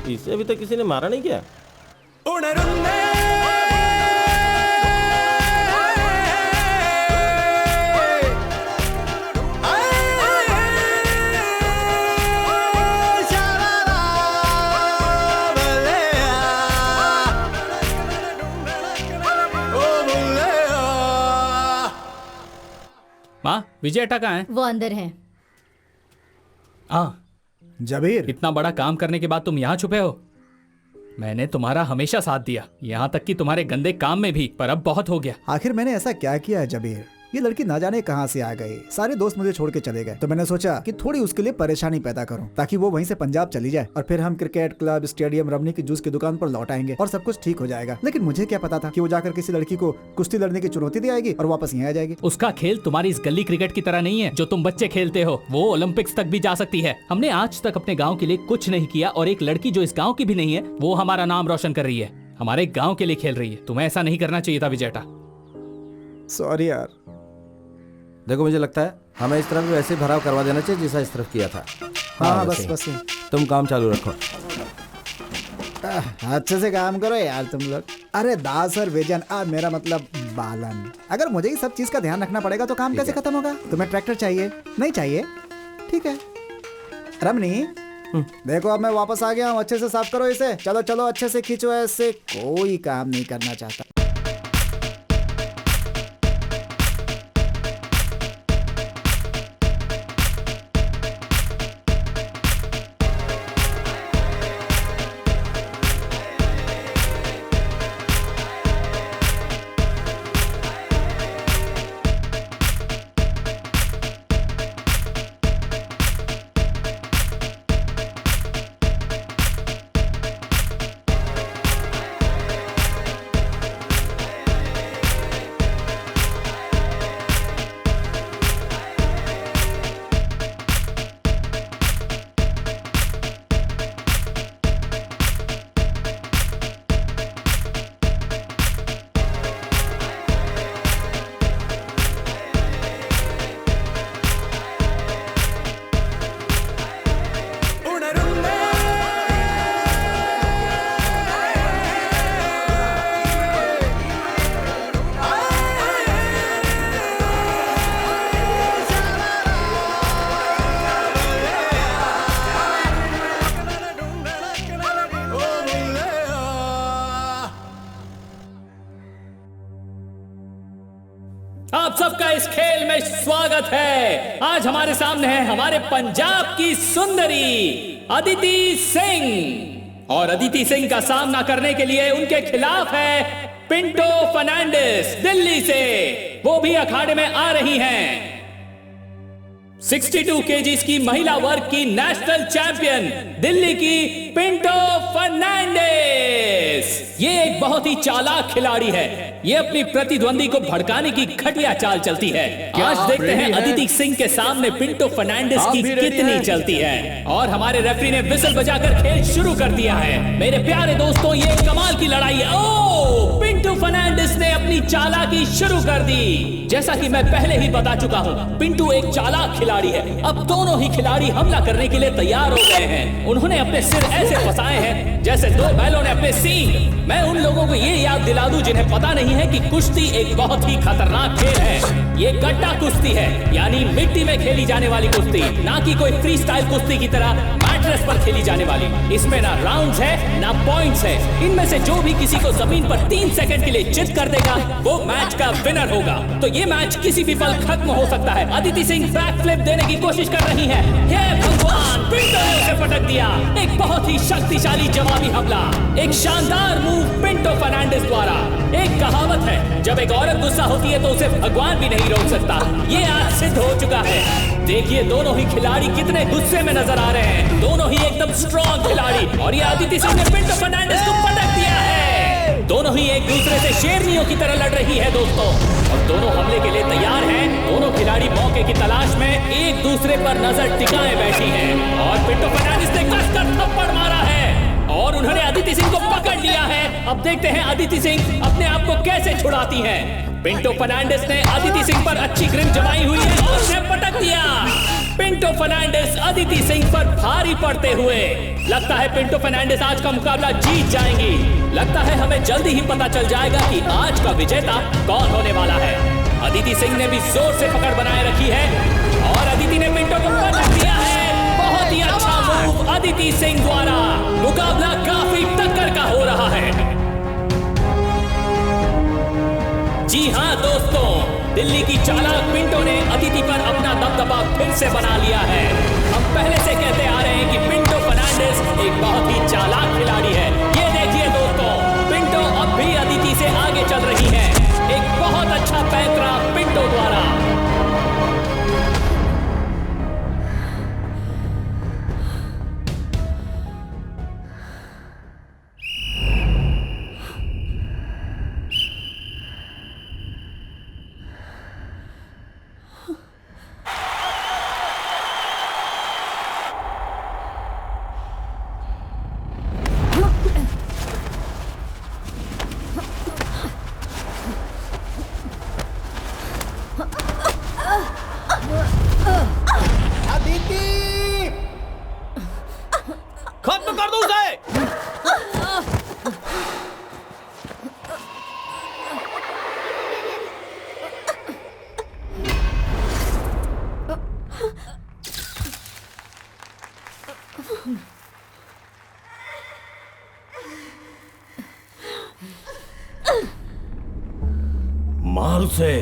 इसे अभी तक किसी ने मारा नहीं क्या? माँ, विजय अट्टा कहाँ है? वो अंदर है। हाँ, जबीर, इतना बड़ा काम करने के बाद तुम यहाँ छुपे हो? मैंने तुम्हारा हमेशा साथ दिया, यहाँ तक कि तुम्हारे गंदे काम में भी, पर अब बहुत हो गया। आखिर मैंने ऐसा क्या किया है जबीर? ये लड़की ना जाने कहाँ से आ गई, सारे दोस्त मुझे छोड़ के चले गए, तो मैंने सोचा कि थोड़ी उसके लिए परेशानी पैदा करूं, ताकि वो वहीं से पंजाब चली जाए और फिर हम क्रिकेट क्लब, स्टेडियम, रमनी की जूस की दुकान पर लौट आएंगे और सब कुछ ठीक हो जाएगा। लेकिन मुझे क्या पता था कि वो जाकर किसी लड़की को कुश्ती लड़ने की चुनौती दे आएगी और वापस यहाँ आ जाएगी। उसका खेल तुम्हारी इस गली क्रिकेट की तरह नहीं है जो तुम बच्चे खेलते हो। वो ओलंपिक्स तक भी जा सकती है। हमने आज तक अपने गाँव के लिए कुछ नहीं किया, और एक लड़की जो इस गाँव की भी नहीं है वो हमारा नाम रोशन कर रही है, हमारे गाँव के लिए खेल रही है। तुम्हें ऐसा नहीं करना चाहिए था विजेटा। सॉरी यार। देखो, मुझे लगता है हमें इस तरफ भी वैसे भराव करवा देना चाहिए जैसा इस तरफ किया था। हाँ, वैसे ही। बस तुम काम चालू रखो। अच्छे से काम करो यार तुम लोग। अरे दास और विजन, मेरा मतलब बालन, अगर मुझे ही सब चीज का ध्यान रखना पड़ेगा तो काम कैसे खत्म होगा? तुम्हें ट्रैक्टर चाहिए? नहीं चाहिए? ठीक है। रमनी, देखो अब मैं वापस आ गया हूँ, अच्छे से साफ करो इसे। चलो चलो, अच्छे से खींचो, ऐसे कोई काम नहीं करना चाहता। आप सबका इस खेल में स्वागत है। आज हमारे सामने है हमारे पंजाब की सुंदरी अदिति सिंह, और अदिति सिंह का सामना करने के लिए उनके खिलाफ है पिंटो फर्नांडिस दिल्ली से। वो भी अखाड़े में आ रही हैं। 62 केजीज की महिला वर्ग की नेशनल चैंपियन दिल्ली की पिंटो फर्नांडिस। ये एक बहुत ही चालाक खिलाड़ी है। ये अपनी प्रतिद्वंदी को भड़काने की घटिया चाल चलती है। आज देखते हैं अदिति सिंह के सामने पिंटो फर्नांडिस की कितनी चलती है। और हमारे रेफरी ने विसल बजाकर खेल शुरू कर दिया है। मेरे प्यारे दोस्तों, ये कमाल की लड़ाई है। ओह, पिंटो फर्नांडिस ने अपनी चालाकी शुरू कर दी। जैसा कि मैं पहले ही बता चुका हूँ, पिंटू एक चालाक खिलाड़ी है। अब दोनों ही खिलाड़ी हमला करने के लिए तैयार हो गए हैं। उन्होंने अपने सिर ऐसे फंसाए हैं जैसे दो बैलों ने अपने सींग। मैं उन लोगों को ये याद दिला दूं जिन्हें पता नहीं है कि कुश्ती एक बहुत ही खतरनाक खेल है। ये गड्ढा कुश्ती है, यानी मिट्टी में खेली जाने वाली कुश्ती, ना कि कोई फ्री स्टाइल कुश्ती की तरह मैट्रेस पर खेली जाने वाली। इसमें ना राउंड्स है ना पॉइंट्स है। इनमें से जो भी किसी को जमीन पर 3 सेकंड के लिए चित कर देगा वो मैच का विनर होगा। तो ये मैच किसी भी पल खत्म हो सकता है। अदिति सिंह बैक फ्लिप देने की कोशिश कर रही है। हे भगवान, पिंटो ने उसे पटक दिया। एक बहुत ही शक्तिशाली जवाबी हमला, एक शानदार मूव पिंटो फर्नांडिस द्वारा। एक कहावत है, जब एक औरत गुस्सा होती है तो उसे भगवान भी नहीं रोक सकता। ये आज सिद्ध हो चुका है। देखिए दोनों ही खिलाड़ी कितने गुस्से में नजर आ रहे हैं। दोनों ही एकदम स्ट्रॉन्ग खिलाड़ी, और ये अदिति सिंह ने पिंटो फर्नांडिस को पटक दिया है। दोनों ही एक दूसरे से शेरनियों की तरह लड़ रही है दोस्तों, और दोनों हमले के लिए तैयार हैं। दोनों खिलाड़ी मौके की तलाश में एक दूसरे पर नजर टिकाए बैठी हैं, और पिंटो फर्नांडिस ने कसकर थप्पड़ मारा है और उन्होंने अदिति सिंह को पकड़ लिया है। अब देखते हैं अदिति सिंह अपने आप को कैसे छुड़ाती हैं। पिंटो फर्नांडिस ने अदिति सिंह पर अच्छी ग्रिप जमाई हुई है और उसे पटक दिया। पिंटो फर्नांडिस अदिति सिंह पर भारी पड़ते हुए। लगता है पिंटो फर्नांडिस आज का मुकाबला जीत जाएंगी। लगता है हमें जल्दी ही पता चल जाएगा कि आज का विजेता कौन होने वाला है। अदिति सिंह ने भी जोर से पकड़ बनाए रखी है और अदिति ने पिंटो को पटक दिया है। बहुत ही अच्छा मूव अदिति सिंह द्वारा। मुकाबला काफी टक्कर का हो रहा है। जी हाँ दोस्तों, दिल्ली की चालाक पिंटो ने अदिति पर अपना दबदबा फिर से बना लिया है। हम पहले से कहते आ रहे हैं कि एक बहुत ही चालाक खिलाड़ी है। ये देखिए दोस्तों, पिंटो अब भी अदिति से आगे चल रही है। एक बहुत अच्छा पैंतरा पिंटो द्वारा। खत्म कर दो उसे। मार उसे।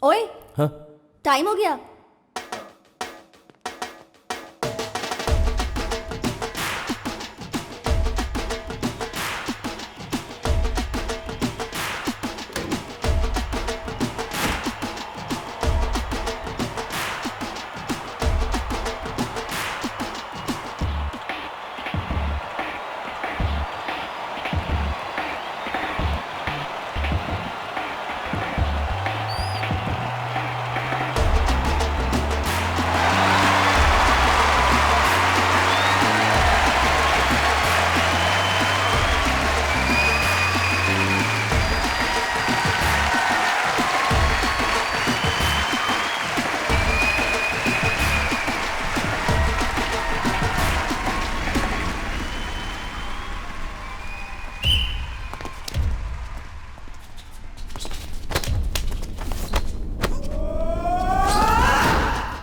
ओए हाँ? टाइम हो गया।